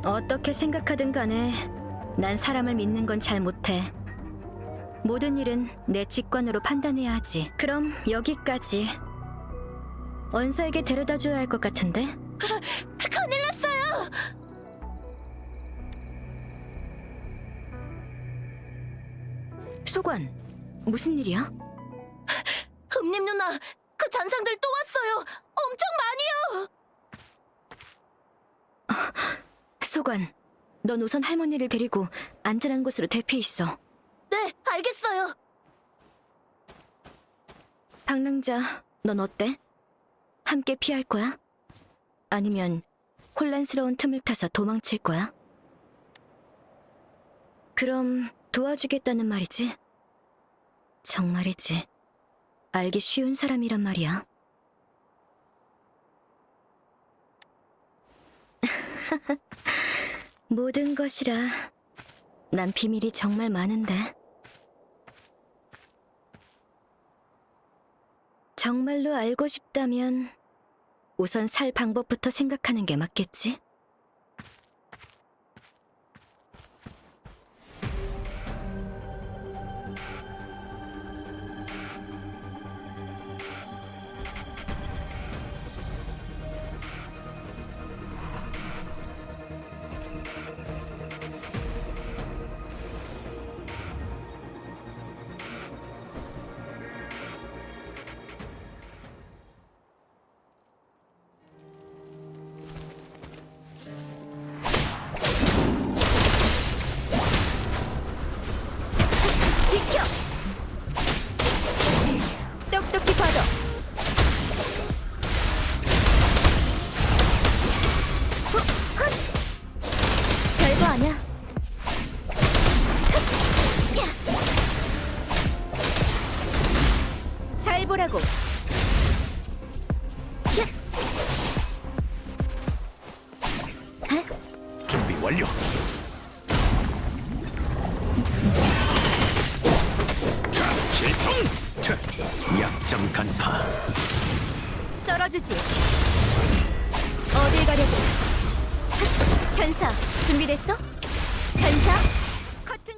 어떻게 생각하든 간에 난 사람을 믿는 건 잘 못해. 모든 일은 내 직관으로 판단해야 하지. 그럼 여기까지. 언사에게 데려다 줘야 할 것 같은데? 큰일 났어요! 소관, 무슨 일이야? 흠님 누나, 그 잔상들 또 왔어요! 엄청 많이요! 소관, 넌 우선 할머니를 데리고 안전한 곳으로 대피해 있어. 네, 알겠어요. 방랑자, 넌 어때? 함께 피할 거야? 아니면 혼란스러운 틈을 타서 도망칠 거야? 그럼 도와주겠다는 말이지? 정말이지. 알기 쉬운 사람이란 말이야. 모든 것이라 난 비밀이 정말 많은데. 정말로 알고 싶다면 우선 살 방법부터 생각하는 게 맞겠지? 비켜! 똑똑히 받아! 별거 아니야. 잘 보라고. 준비 완료. 자, 실통. 자, 약점 간파. 썰어주지. 어딜 가려고? 현사, 준비됐어? 현사, 커튼.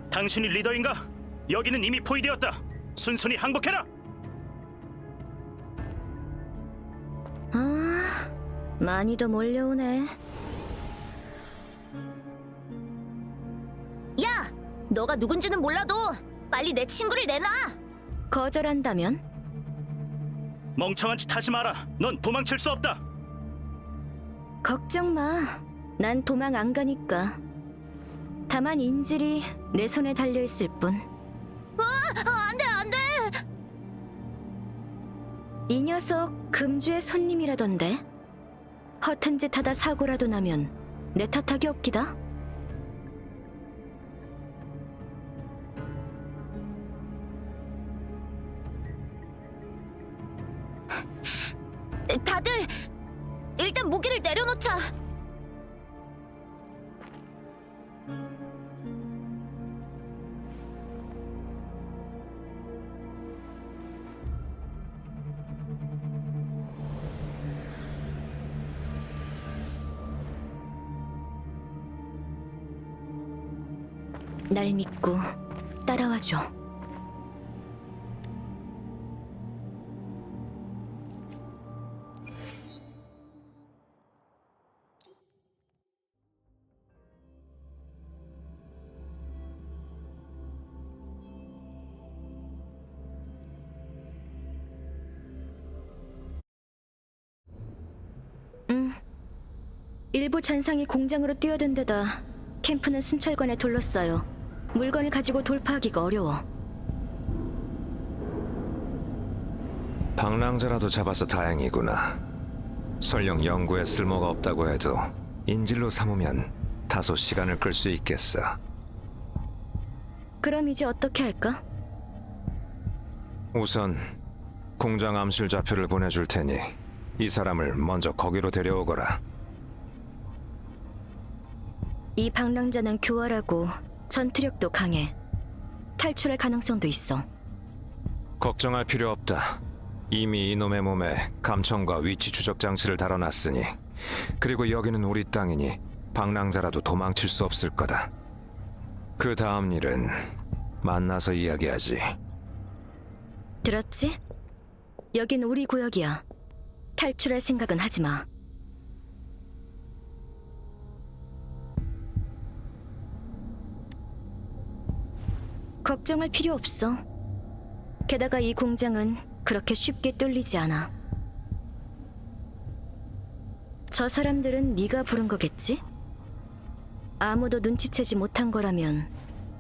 당신이 리더인가? 여기는 이미 포위되었다. 순순히 항복해라. 아, 많이도 몰려오네. 야! 너가 누군지는 몰라도 빨리 내 친구를 내놔! 거절한다면? 멍청한 짓 하지 마라. 넌 도망칠 수 없다. 걱정 마. 난 도망 안 가니까. 다만 인질이 내 손에 달려 있을 뿐. 안 돼, 안 돼! 이 녀석 금주의 손님이라던데. 허튼 짓 하다 사고라도 나면 내 탓하기 없기다. 다들 일단 무기를 내려놓자. 날 믿고 따라와줘. 일부 잔상이 공장으로 뛰어든 데다 캠프는 순찰관에 둘러싸여 물건을 가지고 돌파하기가 어려워. 방랑자라도 잡아서 다행이구나. 설령 연구에 쓸모가 없다고 해도 인질로 삼으면 다소 시간을 끌 수 있겠어. 그럼 이제 어떻게 할까? 우선 공장 암실 좌표를 보내줄 테니 이 사람을 먼저 거기로 데려오거라. 이 방랑자는 교활하고 전투력도 강해. 탈출할 가능성도 있어. 걱정할 필요 없다. 이미 이놈의 몸에 감청과 위치 추적 장치를 달아놨으니, 그리고 여기는 우리 땅이니 방랑자라도 도망칠 수 없을 거다. 그 다음 일은 만나서 이야기하지. 들었지? 여긴 우리 구역이야. 탈출할 생각은 하지 마. 걱정할 필요 없어. 게다가 이 공장은 그렇게 쉽게 뚫리지 않아. 저 사람들은 네가 부른 거겠지? 아무도 눈치채지 못한 거라면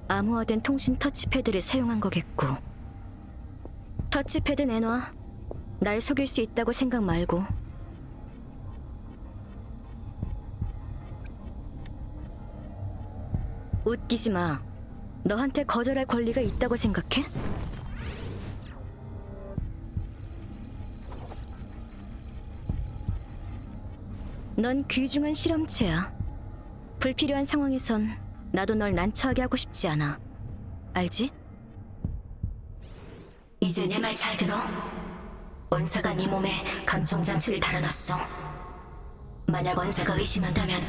암호화된 통신 터치패드를 사용한 거겠고. 터치패드 내놔. 날 속일 수 있다고 생각 말고. 웃기지 마. 너한테 거절할 권리가 있다고 생각해? 넌 귀중한 실험체야. 불필요한 상황에선 나도 널 난처하게 하고 싶지 않아. 알지? 이제 내 말 잘 들어. 원사가 네 몸에 감청장치를 달아놨어. 만약 원사가 의심한다면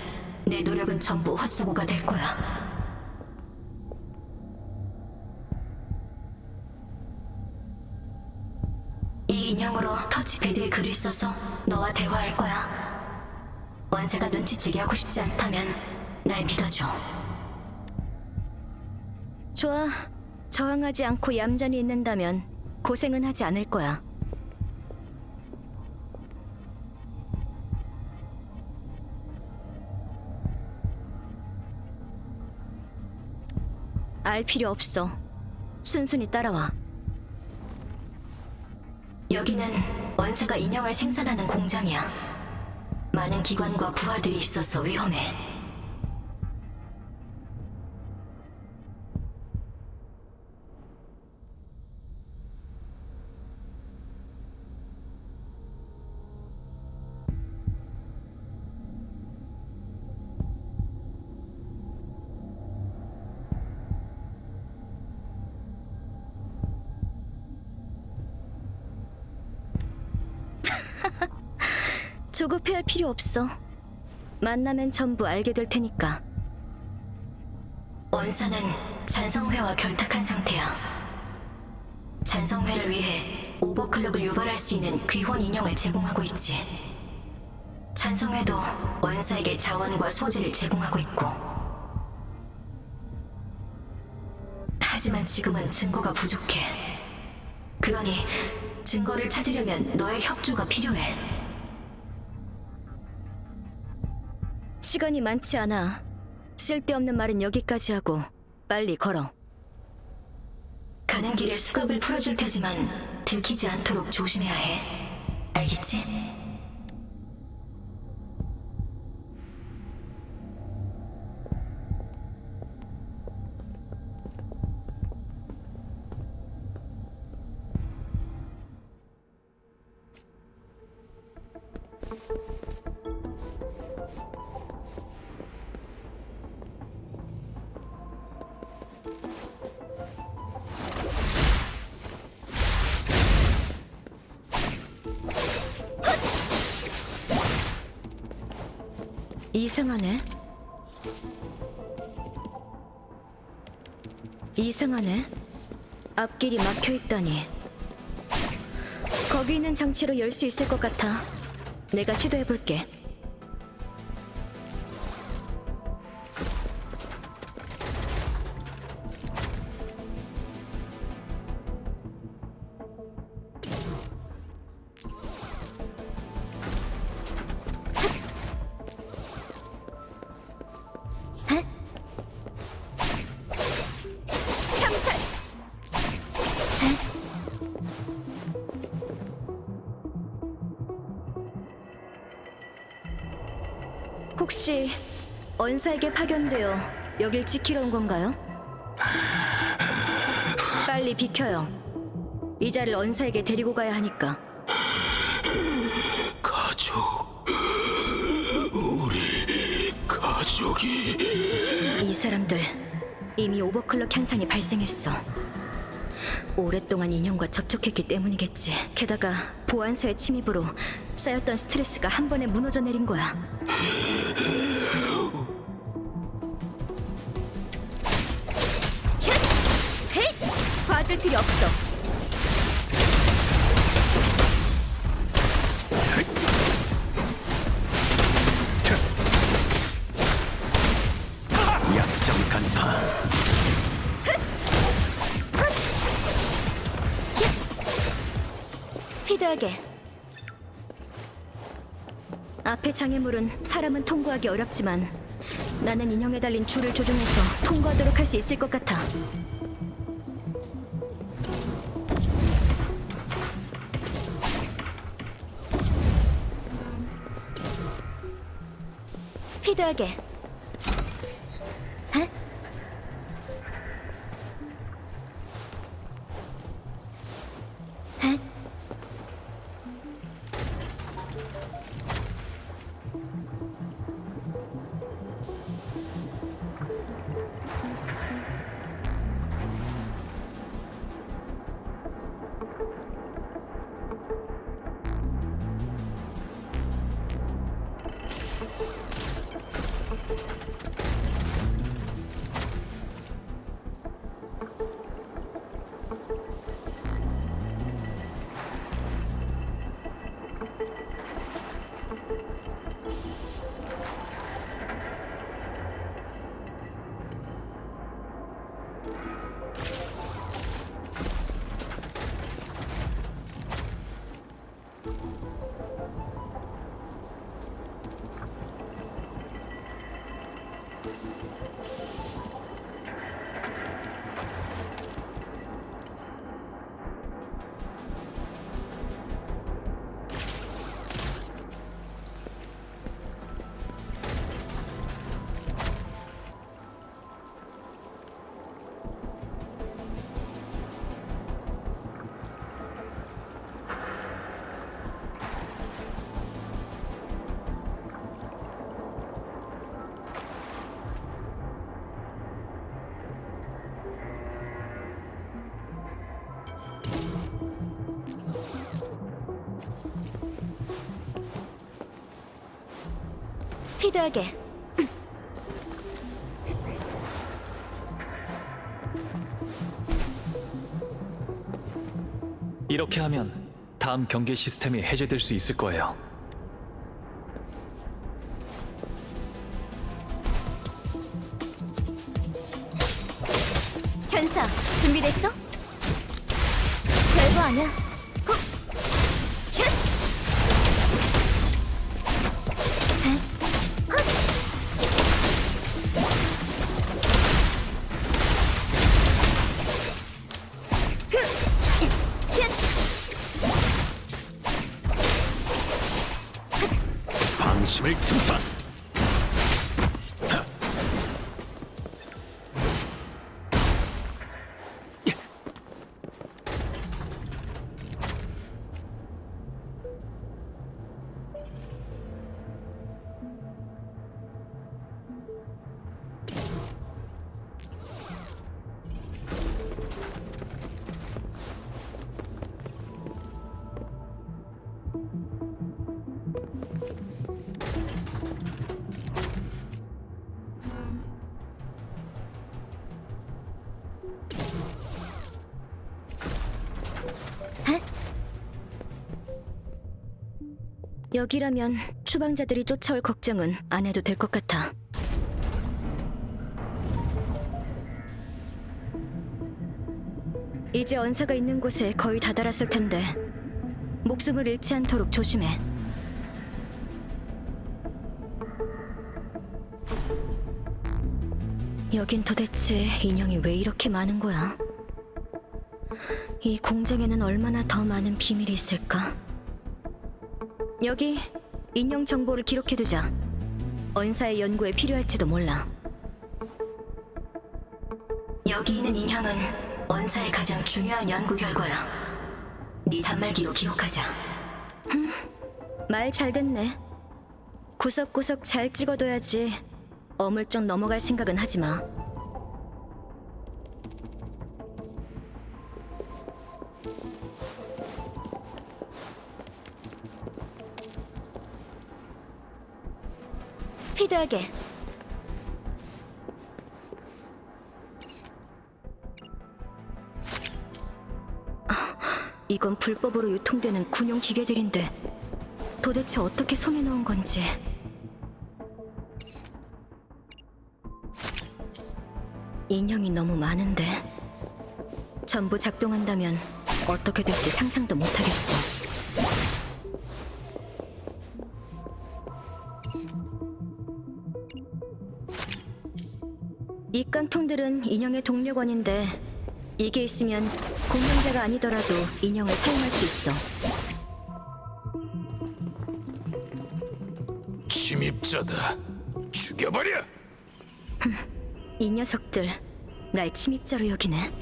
내 노력은 전부 헛수고가 될 거야. 이 인형으로 터치패드에 글을 써서 너와 대화할 거야. 원사가 눈치채게 하고 싶지 않다면 날 믿어줘. 좋아. 저항하지 않고 얌전히 있는다면 고생은 하지 않을 거야. 알 필요 없어. 순순히 따라와. 여기는 원사가 인형을 생산하는 공장이야. 많은 기관과 부하들이 있어서 위험해. 조급해할 필요 없어. 만나면 전부 알게 될 테니까. 원사는 잔성회와 결탁한 상태야. 잔성회를 위해 오버클럭을 유발할 수 있는 귀혼 인형을 제공하고 있지. 잔성회도 원사에게 자원과 소재를 제공하고 있고. 하지만 지금은 증거가 부족해. 그러니 증거를 찾으려면 너의 협조가 필요해. 시간이 많지 않아. 쓸데없는 말은 여기까지 하고 빨리 걸어. 가는 길에 수갑을 풀어줄 테지만 들키지 않도록 조심해야 해. 알겠지? 이상하네. 이상하네. 앞길이 막혀있다니. 거기 있는 장치로 열 수 있을 것 같아. 내가 시도해볼게. 혹시 언사에게 파견되어 여길 지키러 온 건가요? 빨리 비켜요. 이자를 언사에게 데리고 가야 하니까. 가족, 우리 가족이. 이 사람들 이미 오버클럭 현상이 발생했어. 오랫동안 인형과 접촉했기 때문이겠지. 게다가 보안사의 침입으로 쌓였던 스트레스가 한 번에 무너져 내린 거야. 헤이! 봐줄 필요 없어. 약점 간파. 스피드하게. 앞에 장애물은 사람은 통과하기 어렵지만 나는 인형에 달린 줄을 조종해서 통과하도록 할 수 있을 것 같아. 스피드하게. huh? 스피드하게. 이렇게 하면 다음 경계 시스템이 해제될 수 있을 거예요. 현사, 준비됐어? 별거 아니야. 방심을 틈타. 여기라면 추방자들이 쫓아올 걱정은 안 해도 될 것 같아. 이제 언사가 있는 곳에 거의 다다랐을 텐데 목숨을 잃지 않도록 조심해. 여긴 도대체 인형이 왜 이렇게 많은 거야? 이 공장에는 얼마나 더 많은 비밀이 있을까? 여기 인형 정보를 기록해두자. 언사의 연구에 필요할지도 몰라. 여기 있는 인형은 언사의 가장 중요한 연구 결과야. 네 단말기로 기록하자. 말 잘 됐네. 구석구석 잘 찍어둬야지. 어물쩍 넘어갈 생각은 하지 마. 스피드하게. 이건 불법으로 유통되는 군용 기계들인데 도대체 어떻게 손에 넣은 건지. 인형이 너무 많은데 전부 작동한다면 어떻게 될지 상상도 못하겠어. 이 깡통들은 인형의 동력원인데 이게 있으면 공룡자가 아니더라도 인형을 사용할 수 있어. 침입자다. 죽여버려. 이 녀석들 날 침입자로 여기네.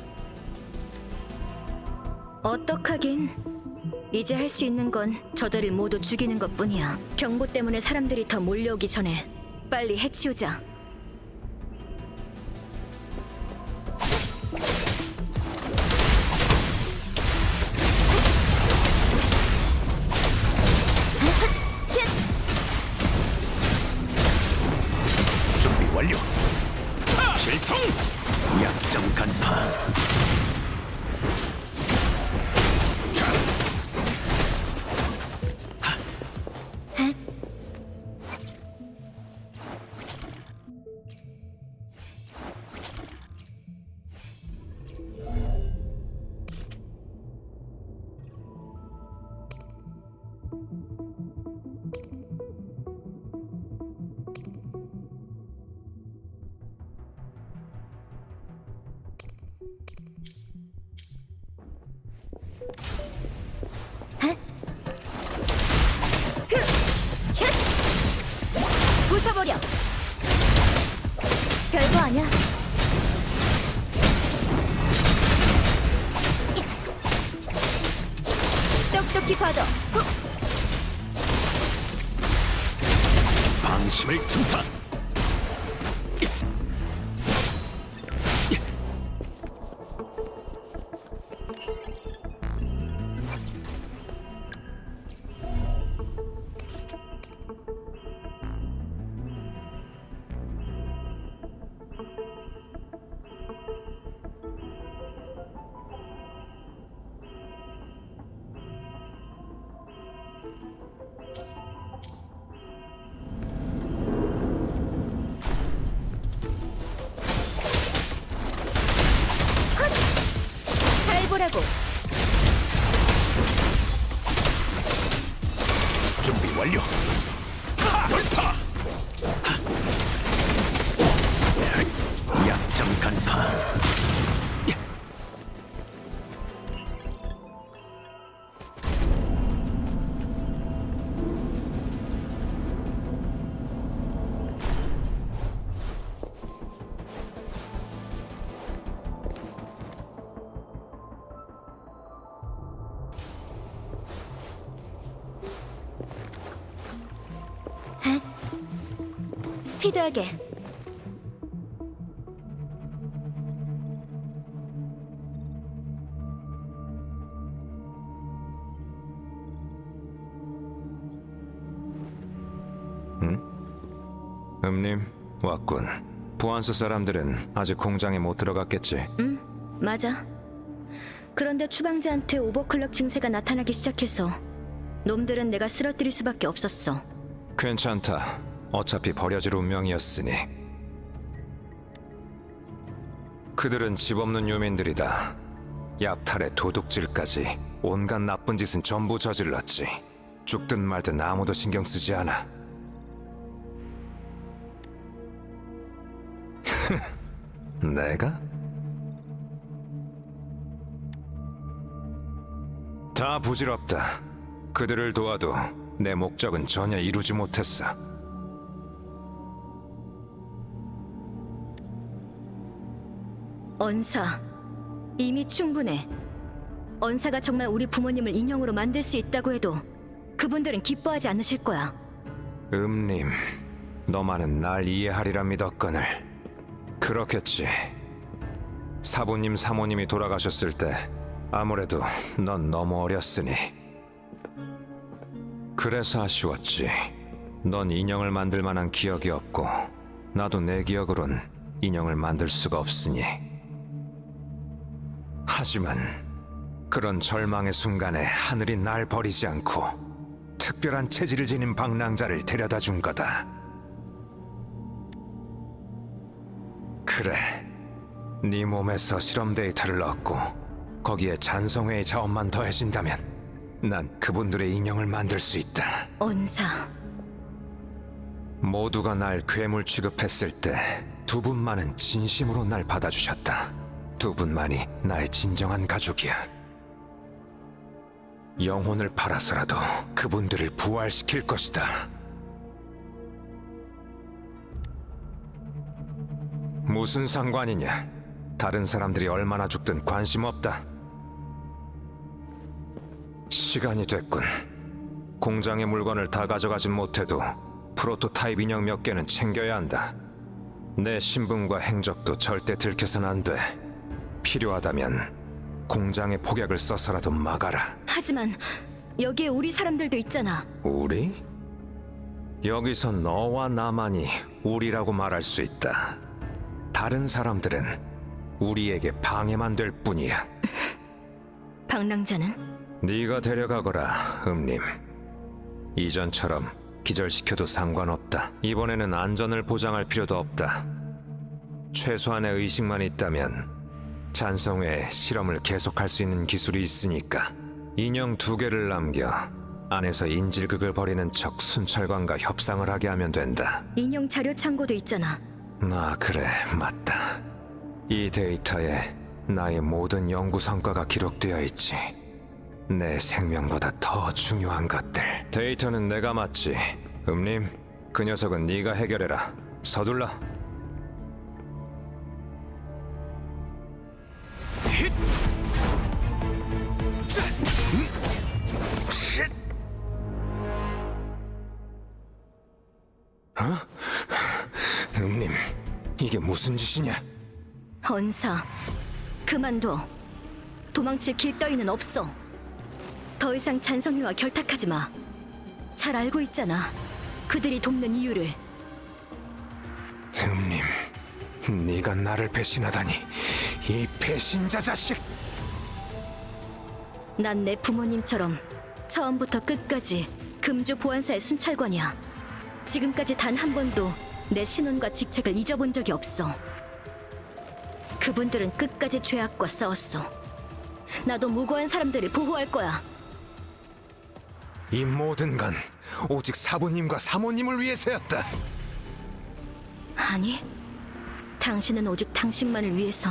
어떡하긴. 이제 할 수 있는 건 저들을 모두 죽이는 것뿐이야. 경보 때문에 사람들이 더 몰려오기 전에 빨리 해치우자. 준비 완료. 실통. 약점 간파. 부숴버려. 별거 아니야. 똑똑히 봐도. 방심을 틈타. 스피드하게. 님 왔군. 보안소 사람들은 아직 공장에 못 들어갔겠지. 맞아. 그런데 추방자한테 오버클럭 증세가 나타나기 시작해서 놈들은 내가 쓰러뜨릴 수밖에 없었어. 괜찮다. 어차피 버려질 운명이었으니. 그들은 집 없는 유민들이다. 약탈에 도둑질까지 온갖 나쁜 짓은 전부 저질렀지. 죽든 말든 아무도 신경 쓰지 않아. 내가? 다 부질없다. 그들을 도와도 내 목적은 전혀 이루지 못했어. 언사, 이미 충분해. 언사가 정말 우리 부모님을 인형으로 만들 수 있다고 해도 그분들은 기뻐하지 않으실 거야. 님, 너만은 날 이해하리라 믿었거늘. 그렇겠지. 사부님, 사모님이 돌아가셨을 때 아무래도 넌 너무 어렸으니. 그래서 아쉬웠지. 넌 인형을 만들 만한 기억이 없고 나도 내 기억으론 인형을 만들 수가 없으니. 하지만 그런 절망의 순간에 하늘이 날 버리지 않고 특별한 체질을 지닌 방랑자를 데려다 준 거다. 그래, 네 몸에서 실험 데이터를 얻고 거기에 잔성회의 자원만 더해진다면 난 그분들의 인형을 만들 수 있다. 언사. 모두가 날 괴물 취급했을 때 두 분만은 진심으로 날 받아주셨다. 두 분만이 나의 진정한 가족이야. 영혼을 팔아서라도 그분들을 부활시킬 것이다. 무슨 상관이냐? 다른 사람들이 얼마나 죽든 관심 없다. 시간이 됐군. 공장의 물건을 다 가져가진 못해도 프로토타입 인형 몇 개는 챙겨야 한다. 내 신분과 행적도 절대 들켜선 안 돼. 필요하다면 공장의 폭약을 써서라도 막아라. 하지만 여기에 우리 사람들도 있잖아. 우리? 여기서 너와 나만이 우리라고 말할 수 있다. 다른 사람들은 우리에게 방해만 될 뿐이야. 방랑자는? 네가 데려가거라, 님. 이전처럼 기절시켜도 상관없다. 이번에는 안전을 보장할 필요도 없다. 최소한의 의식만 있다면 잔성회에 실험을 계속할 수 있는 기술이 있으니까. 인형 2개를 남겨 안에서 인질극을 벌이는 척 순찰관과 협상을 하게 하면 된다. 인형 자료 창고도 있잖아. 아, 그래, 맞다. 이 데이터에 나의 모든 연구 성과가 기록되어 있지. 내 생명보다 더 중요한 것들. 데이터는 내가 맞지. 님, 그 녀석은 네가 해결해라. 서둘러. 님, 이게 무슨 짓이냐? 언사, 그만둬. 도망칠 길 따위는 없어. 더 이상 잔성이와 결탁하지 마. 잘 알고 있잖아. 그들이 돕는 이유를. 님, 네가 나를 배신하다니. 이 배신자 자식! 난 내 부모님처럼 처음부터 끝까지 금주 보안사의 순찰관이야. 지금까지 단 한 번도 내 신원과 직책을 잊어본 적이 없어. 그분들은 끝까지 죄악과 싸웠어. 나도 무고한 사람들을 보호할 거야. 이 모든 건 오직 사부님과 사모님을 위해서였다. 아니, 당신은 오직 당신만을 위해서,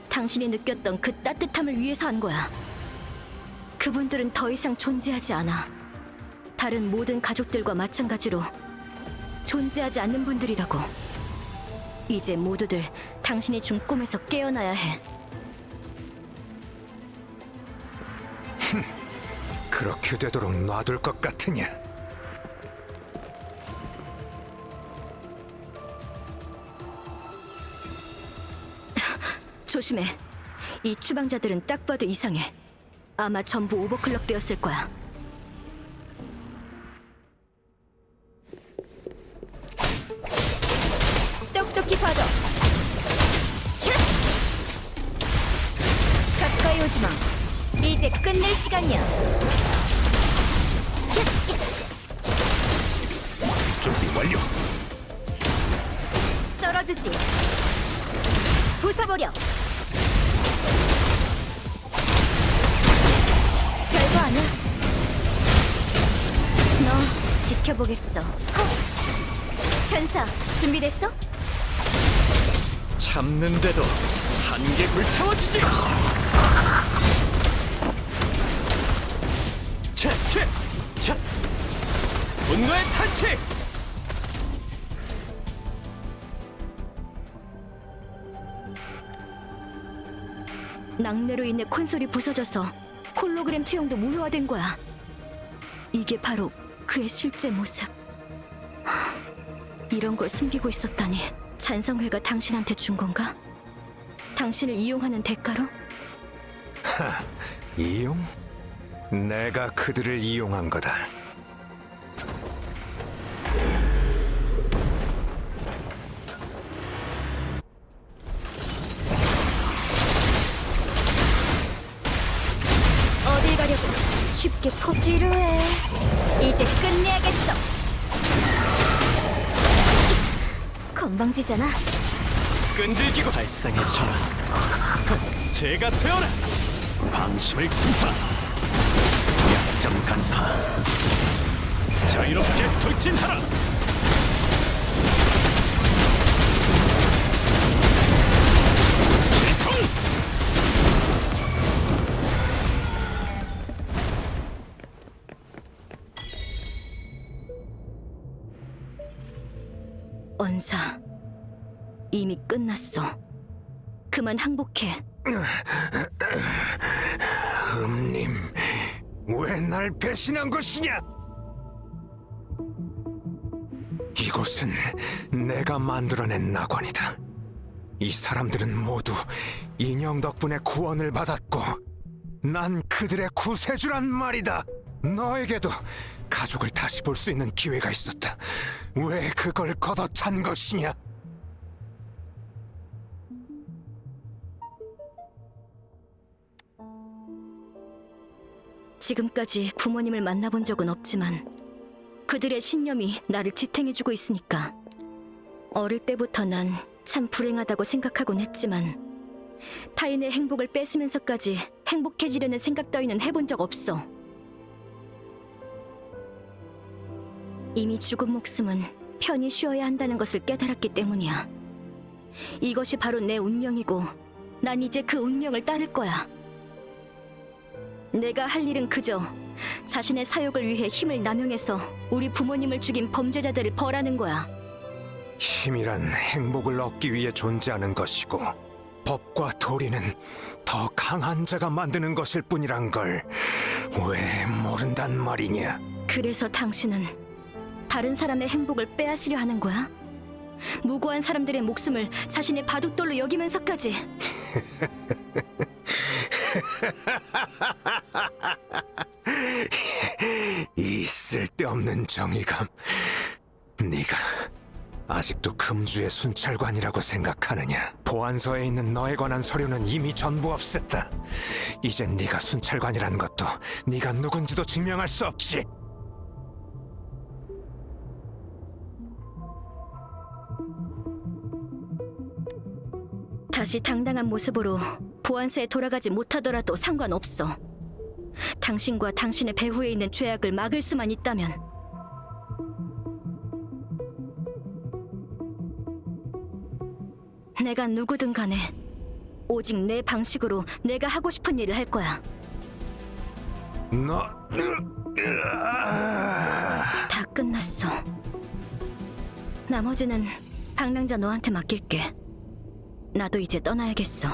당신이 느꼈던 그 따뜻함을 위해서 한 거야. 그분들은 더 이상 존재하지 않아. 다른 모든 가족들과 마찬가지로 존재하지 않는 분들이라고. 이제 모두들 당신이 준 꿈에서 깨어나야 해. 그렇게 되도록 놔둘 것 같으냐? 조심해. 이 추방자들은 딱 봐도 이상해. 아마 전부 오버클럭 되었을 거야. 똑똑히 봐둬. 가까이 오지 마. 이제 끝낼 시간이야. 준비 완료. 썰어주지. 부숴버려. 별거 아니야. 너 지켜보겠어. 현사, 준비됐어? 참는데도 한개 불태워주지. 자, 분노의 탄식. 낙뢰로 인해 콘솔이 부서져서 홀로그램 투영도 무효화된 거야. 이게 바로 그의 실제 모습. 이런 걸 숨기고 있었다니. 잔성회가 당신한테 준 건가? 당신을 이용하는 대가로? 이용? 내가 그들을 이용한 거다. 어딜 가려고 쉽게 지루해. 이제 끝내야겠어. 건방지잖아. 끈질기고 발상의 전환. 제가 되어라. 방심을 틈타. 약점 간파. 자유롭게 돌진하라. 언사, 이미 끝났어. 그만 항복해. 님, 왜 날 배신한 것이냐? 이곳은 내가 만들어낸 낙원이다. 이 사람들은 모두 인형 덕분에 구원을 받았고 난 그들의 구세주란 말이다. 너에게도 가족을 다시 볼 수 있는 기회가 있었다. 왜 그걸 걷어찬 것이냐? 지금까지 부모님을 만나본 적은 없지만 그들의 신념이 나를 지탱해주고 있으니까. 어릴 때부터 난 참 불행하다고 생각하곤 했지만 타인의 행복을 뺏으면서까지 행복해지려는 생각 따위는 해본 적 없어. 이미 죽은 목숨은 편히 쉬어야 한다는 것을 깨달았기 때문이야. 이것이 바로 내 운명이고 난 이제 그 운명을 따를 거야. 내가 할 일은 그저 자신의 사욕을 위해 힘을 남용해서 우리 부모님을 죽인 범죄자들을 벌하는 거야. 힘이란 행복을 얻기 위해 존재하는 것이고 법과 도리는 더 강한 자가 만드는 것일 뿐이란 걸 왜 모른단 말이냐? 그래서 당신은 다른 사람의 행복을 빼앗으려 하는 거야? 무고한 사람들의 목숨을 자신의 바둑돌로 여기면서까지. 이 쓸데없는 정의감. 네가 아직도 금주의 순찰관이라고 생각하느냐? 보안소에 있는 너에 관한 서류는 이미 전부 없앴다. 이젠 네가 순찰관이라는 것도 네가 누군지도 증명할 수 없지. 다시 당당한 모습으로 보안소에 돌아가지 못하더라도 상관없어. 당신과 당신의 배후에 있는 죄악을 막을 수만 있다면. 내가 누구든 간에 오직 내 방식으로 내가 하고 싶은 일을 할 거야. 너... 다 끝났어. 나머지는 방랑자 너한테 맡길게. 나도 이제 떠나야겠어.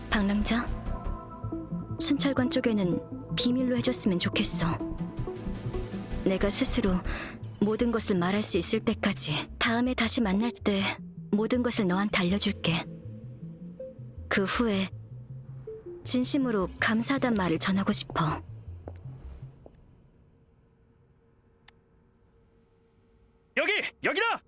방랑자, 순찰관 쪽에는 비밀로 해줬으면 좋겠어. 내가 스스로 모든 것을 말할 수 있을 때까지. 다음에 다시 만날 때 모든 것을 너한테 알려줄게. 그 후에 진심으로 감사하단 말을 전하고 싶어. 여기다!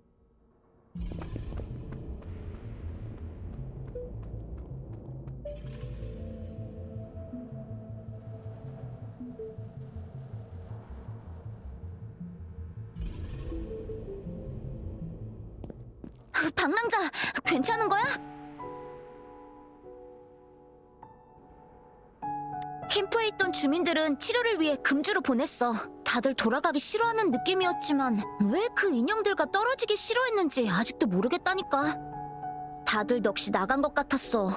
방랑자, 괜찮은 거야? 캠프에 있던 주민들은 치료를 위해 금주로 보냈어. 다들 돌아가기 싫어하는 느낌이었지만 왜 그 인형들과 떨어지기 싫어했는지 아직도 모르겠다니까. 다들 넋이 나간 것 같았어.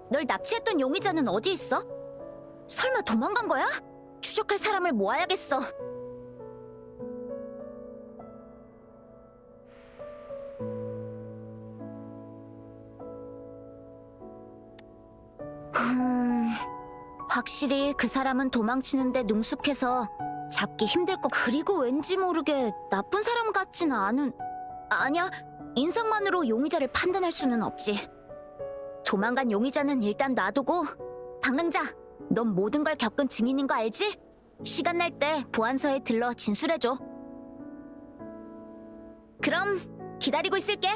널 납치했던 용의자는 어디 있어? 설마 도망간 거야? 추적할 사람을 모아야겠어. 확실히 그 사람은 도망치는데 능숙해서 잡기 힘들 거. 그리고 왠지 모르게 나쁜 사람 같지는 않은... 아니야, 인성만으로 용의자를 판단할 수는 없지. 도망간 용의자는 일단 놔두고, 방랑자, 넌 모든 걸 겪은 증인인 거 알지? 시간 날 때 보안서에 들러 진술해줘. 그럼 기다리고 있을게.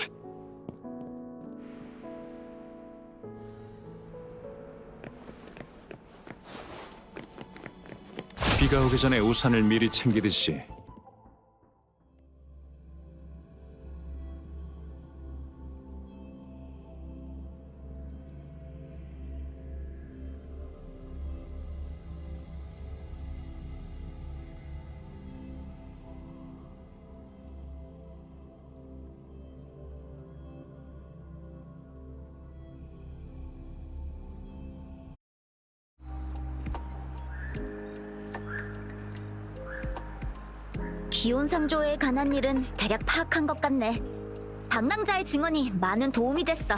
비가 오기 전에 우산을 미리 챙기듯이 기온상조에 관한 일은 대략 파악한 것 같네. 방랑자의 증언이 많은 도움이 됐어.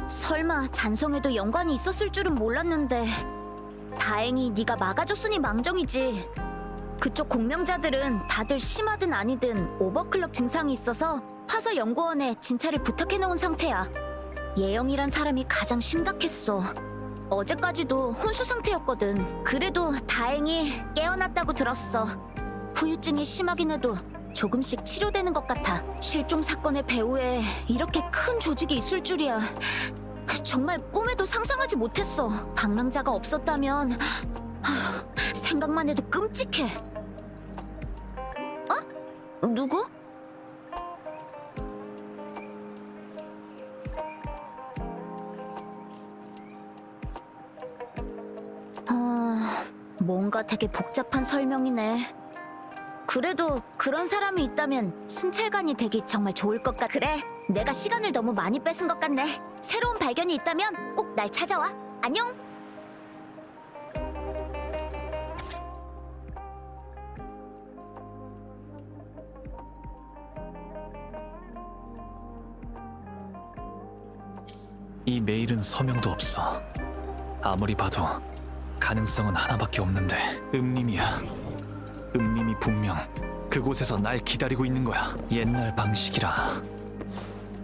설마 잔성에도 연관이 있었을 줄은 몰랐는데 다행히 네가 막아줬으니 망정이지. 그쪽 공명자들은 다들 심하든 아니든 오버클럭 증상이 있어서 화서 연구원에 진찰을 부탁해놓은 상태야. 예영이란 사람이 가장 심각했어. 어제까지도 혼수 상태였거든. 그래도 다행히 깨어났다고 들었어. 후유증이 심하긴 해도 조금씩 치료되는 것 같아. 실종 사건의 배후에 이렇게 큰 조직이 있을 줄이야. 정말 꿈에도 상상하지 못했어. 방랑자가 없었다면 생각만 해도 끔찍해. 어? 누구? 뭔가 되게 복잡한 설명이네. 그래도 그런 사람이 있다면 순찰관이 되기 정말 좋을 것 같아. 그래, 내가 시간을 너무 많이 뺏은 것 같네. 새로운 발견이 있다면 꼭 날 찾아와. 안녕! 이 메일은 서명도 없어. 아무리 봐도 가능성은 하나밖에 없는데 음림이야. 음림이 분명 그곳에서 날 기다리고 있는 거야. 옛날 방식이라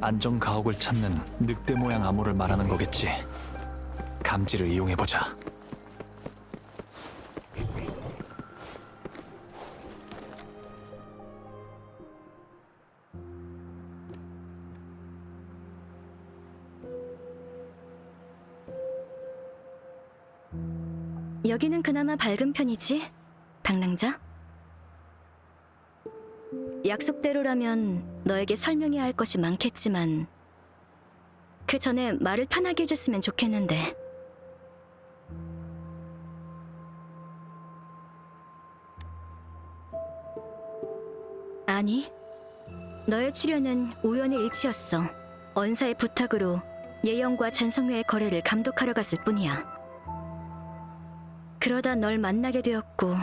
안전 가옥을 찾는 늑대 모양 암호를 말하는 거겠지. 감지를 이용해보자. 여기는 그나마 밝은 편이지, 방랑자? 약속대로라면 너에게 설명해야 할 것이 많겠지만 그 전에 말을 편하게 해줬으면 좋겠는데. 아니, 너의 출연은 우연의 일치였어. 언사의 부탁으로 예영과 잔성회의 거래를 감독하러 갔을 뿐이야. 그러다 널 만나게 되었고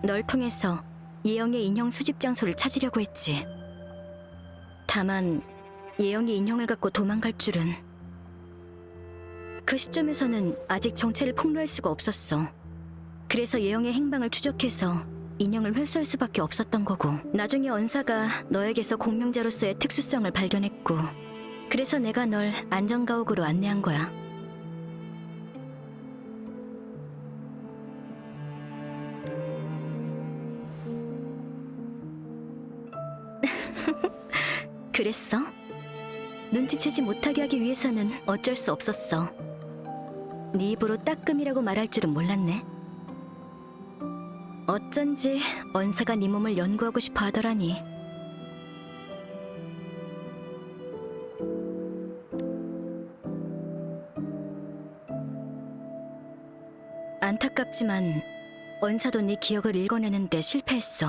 널 통해서 예영의 인형 수집 장소를 찾으려고 했지. 다만 예영이 인형을 갖고 도망갈 줄은. 그 시점에서는 아직 정체를 폭로할 수가 없었어. 그래서 예영의 행방을 추적해서 인형을 회수할 수밖에 없었던 거고, 나중에 언사가 너에게서 공명자로서의 특수성을 발견했고, 그래서 내가 널 안전가옥으로 안내한 거야. 그랬어? 눈치채지 못하게 하기 위해서는 어쩔 수 없었어. 네 입으로 따끔이라고 말할 줄은 몰랐네. 어쩐지 언사가 네 몸을 연구하고 싶어 하더라니. 안타깝지만 언사도 네 기억을 읽어내는데 실패했어.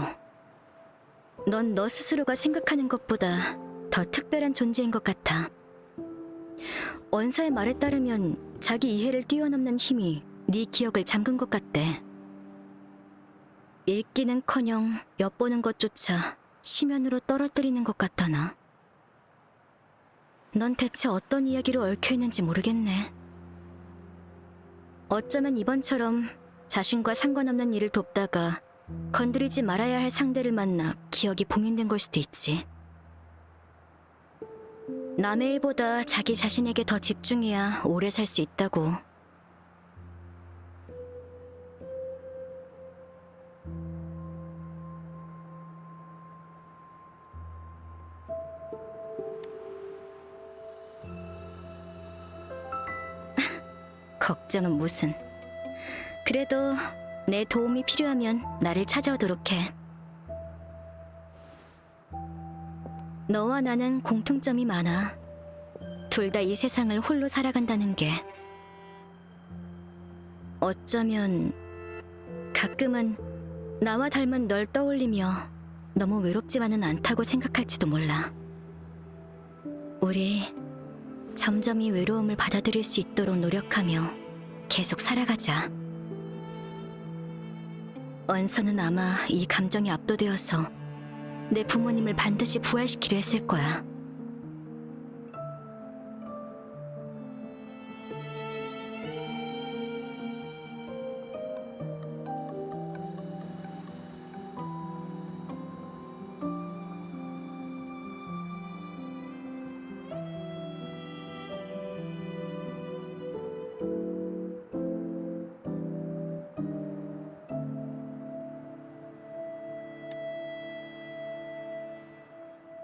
넌 너 스스로가 생각하는 것보다 더 특별한 존재인 것 같아. 언사의 말에 따르면 자기 이해를 뛰어넘는 힘이 네 기억을 잠근 것 같대. 읽기는커녕 엿보는 것조차 심연으로 떨어뜨리는 것 같다나. 넌 대체 어떤 이야기로 얽혀있는지 모르겠네. 어쩌면 이번처럼 자신과 상관없는 일을 돕다가 건드리지 말아야 할 상대를 만나 기억이 봉인된 걸 수도 있지. 남의 일보다 자기 자신에게 더 집중해야 오래 살 수 있다고. 걱정은 무슨. 그래도 내 도움이 필요하면 나를 찾아오도록 해. 너와 나는 공통점이 많아. 둘 다 이 세상을 홀로 살아간다는 게. 어쩌면 가끔은 나와 닮은 널 떠올리며 너무 외롭지만은 않다고 생각할지도 몰라. 우리 점점 이 외로움을 받아들일 수 있도록 노력하며 계속 살아가자. 언서는 아마 이 감정에 압도되어서 내 부모님을 반드시 부활시키려 했을 거야.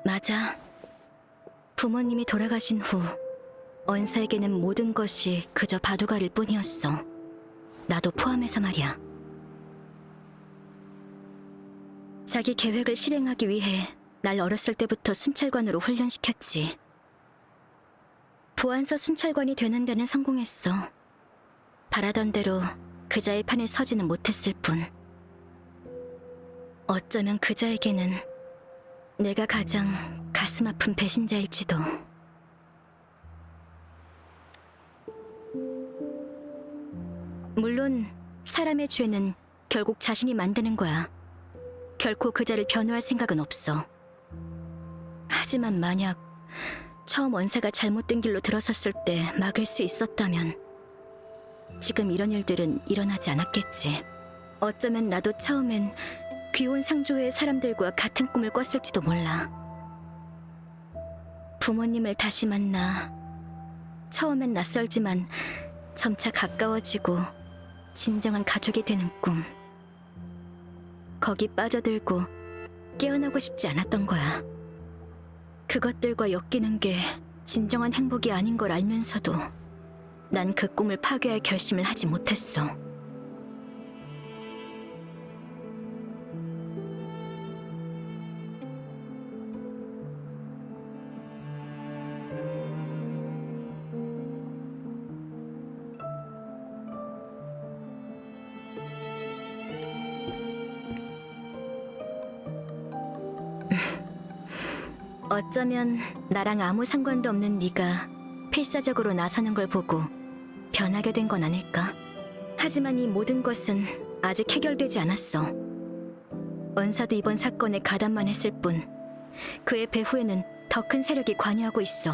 맞아. 부모님이 돌아가신 후 언사에게는 모든 것이 그저 바둑알일 뿐이었어. 나도 포함해서 말이야. 자기 계획을 실행하기 위해 날 어렸을 때부터 순찰관으로 훈련시켰지. 보안서 순찰관이 되는 데는 성공했어. 바라던 대로 그자의 판에 서지는 못했을 뿐. 어쩌면 그자에게는 내가 가장 가슴 아픈 배신자일지도. 물론 사람의 죄는 결국 자신이 만드는 거야. 결코 그자를 변호할 생각은 없어. 하지만 만약 처음 원사가 잘못된 길로 들어섰을 때 막을 수 있었다면 지금 이런 일들은 일어나지 않았겠지. 어쩌면 나도 처음엔 귀온 상조의 사람들과 같은 꿈을 꿨을지도 몰라. 부모님을 다시 만나 처음엔 낯설지만 점차 가까워지고 진정한 가족이 되는 꿈. 거기 빠져들고 깨어나고 싶지 않았던 거야. 그것들과 엮이는 게 진정한 행복이 아닌 걸 알면서도 난 그 꿈을 파괴할 결심을 하지 못했어. 어쩌면 나랑 아무 상관도 없는 네가 필사적으로 나서는 걸 보고 변하게 된 건 아닐까? 하지만 이 모든 것은 아직 해결되지 않았어. 언사도 이번 사건에 가담만 했을 뿐 그의 배후에는 더 큰 세력이 관여하고 있어.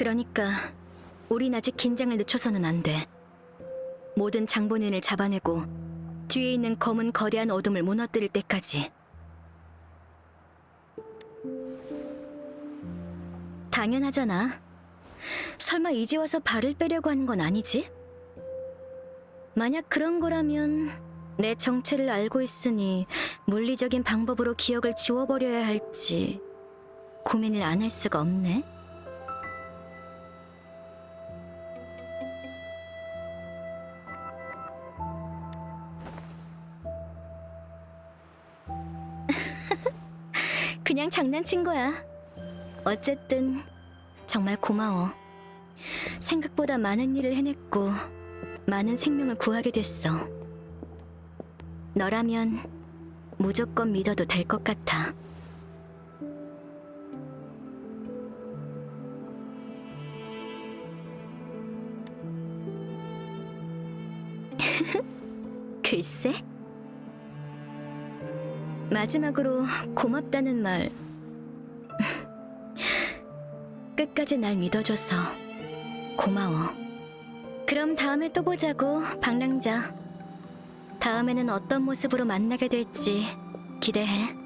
그러니까 우린 아직 긴장을 늦춰서는 안 돼. 모든 장본인을 잡아내고 뒤에 있는 검은 거대한 어둠을 무너뜨릴 때까지. 당연하잖아. 설마 이제 와서 발을 빼려고 하는 건 아니지? 만약 그런 거라면 내 정체를 알고 있으니 물리적인 방법으로 기억을 지워버려야 할지 고민을 안 할 수가 없네. 그냥 장난친 거야. 어쨌든 정말 고마워. 생각보다 많은 일을 해냈고 많은 생명을 구하게 됐어. 너라면 무조건 믿어도 될 것 같아. 글쎄? 마지막으로 고맙다는 말. 끝까지 날 믿어줘서 고마워. 그럼 다음에 또 보자고, 방랑자. 다음에는 어떤 모습으로 만나게 될지 기대해.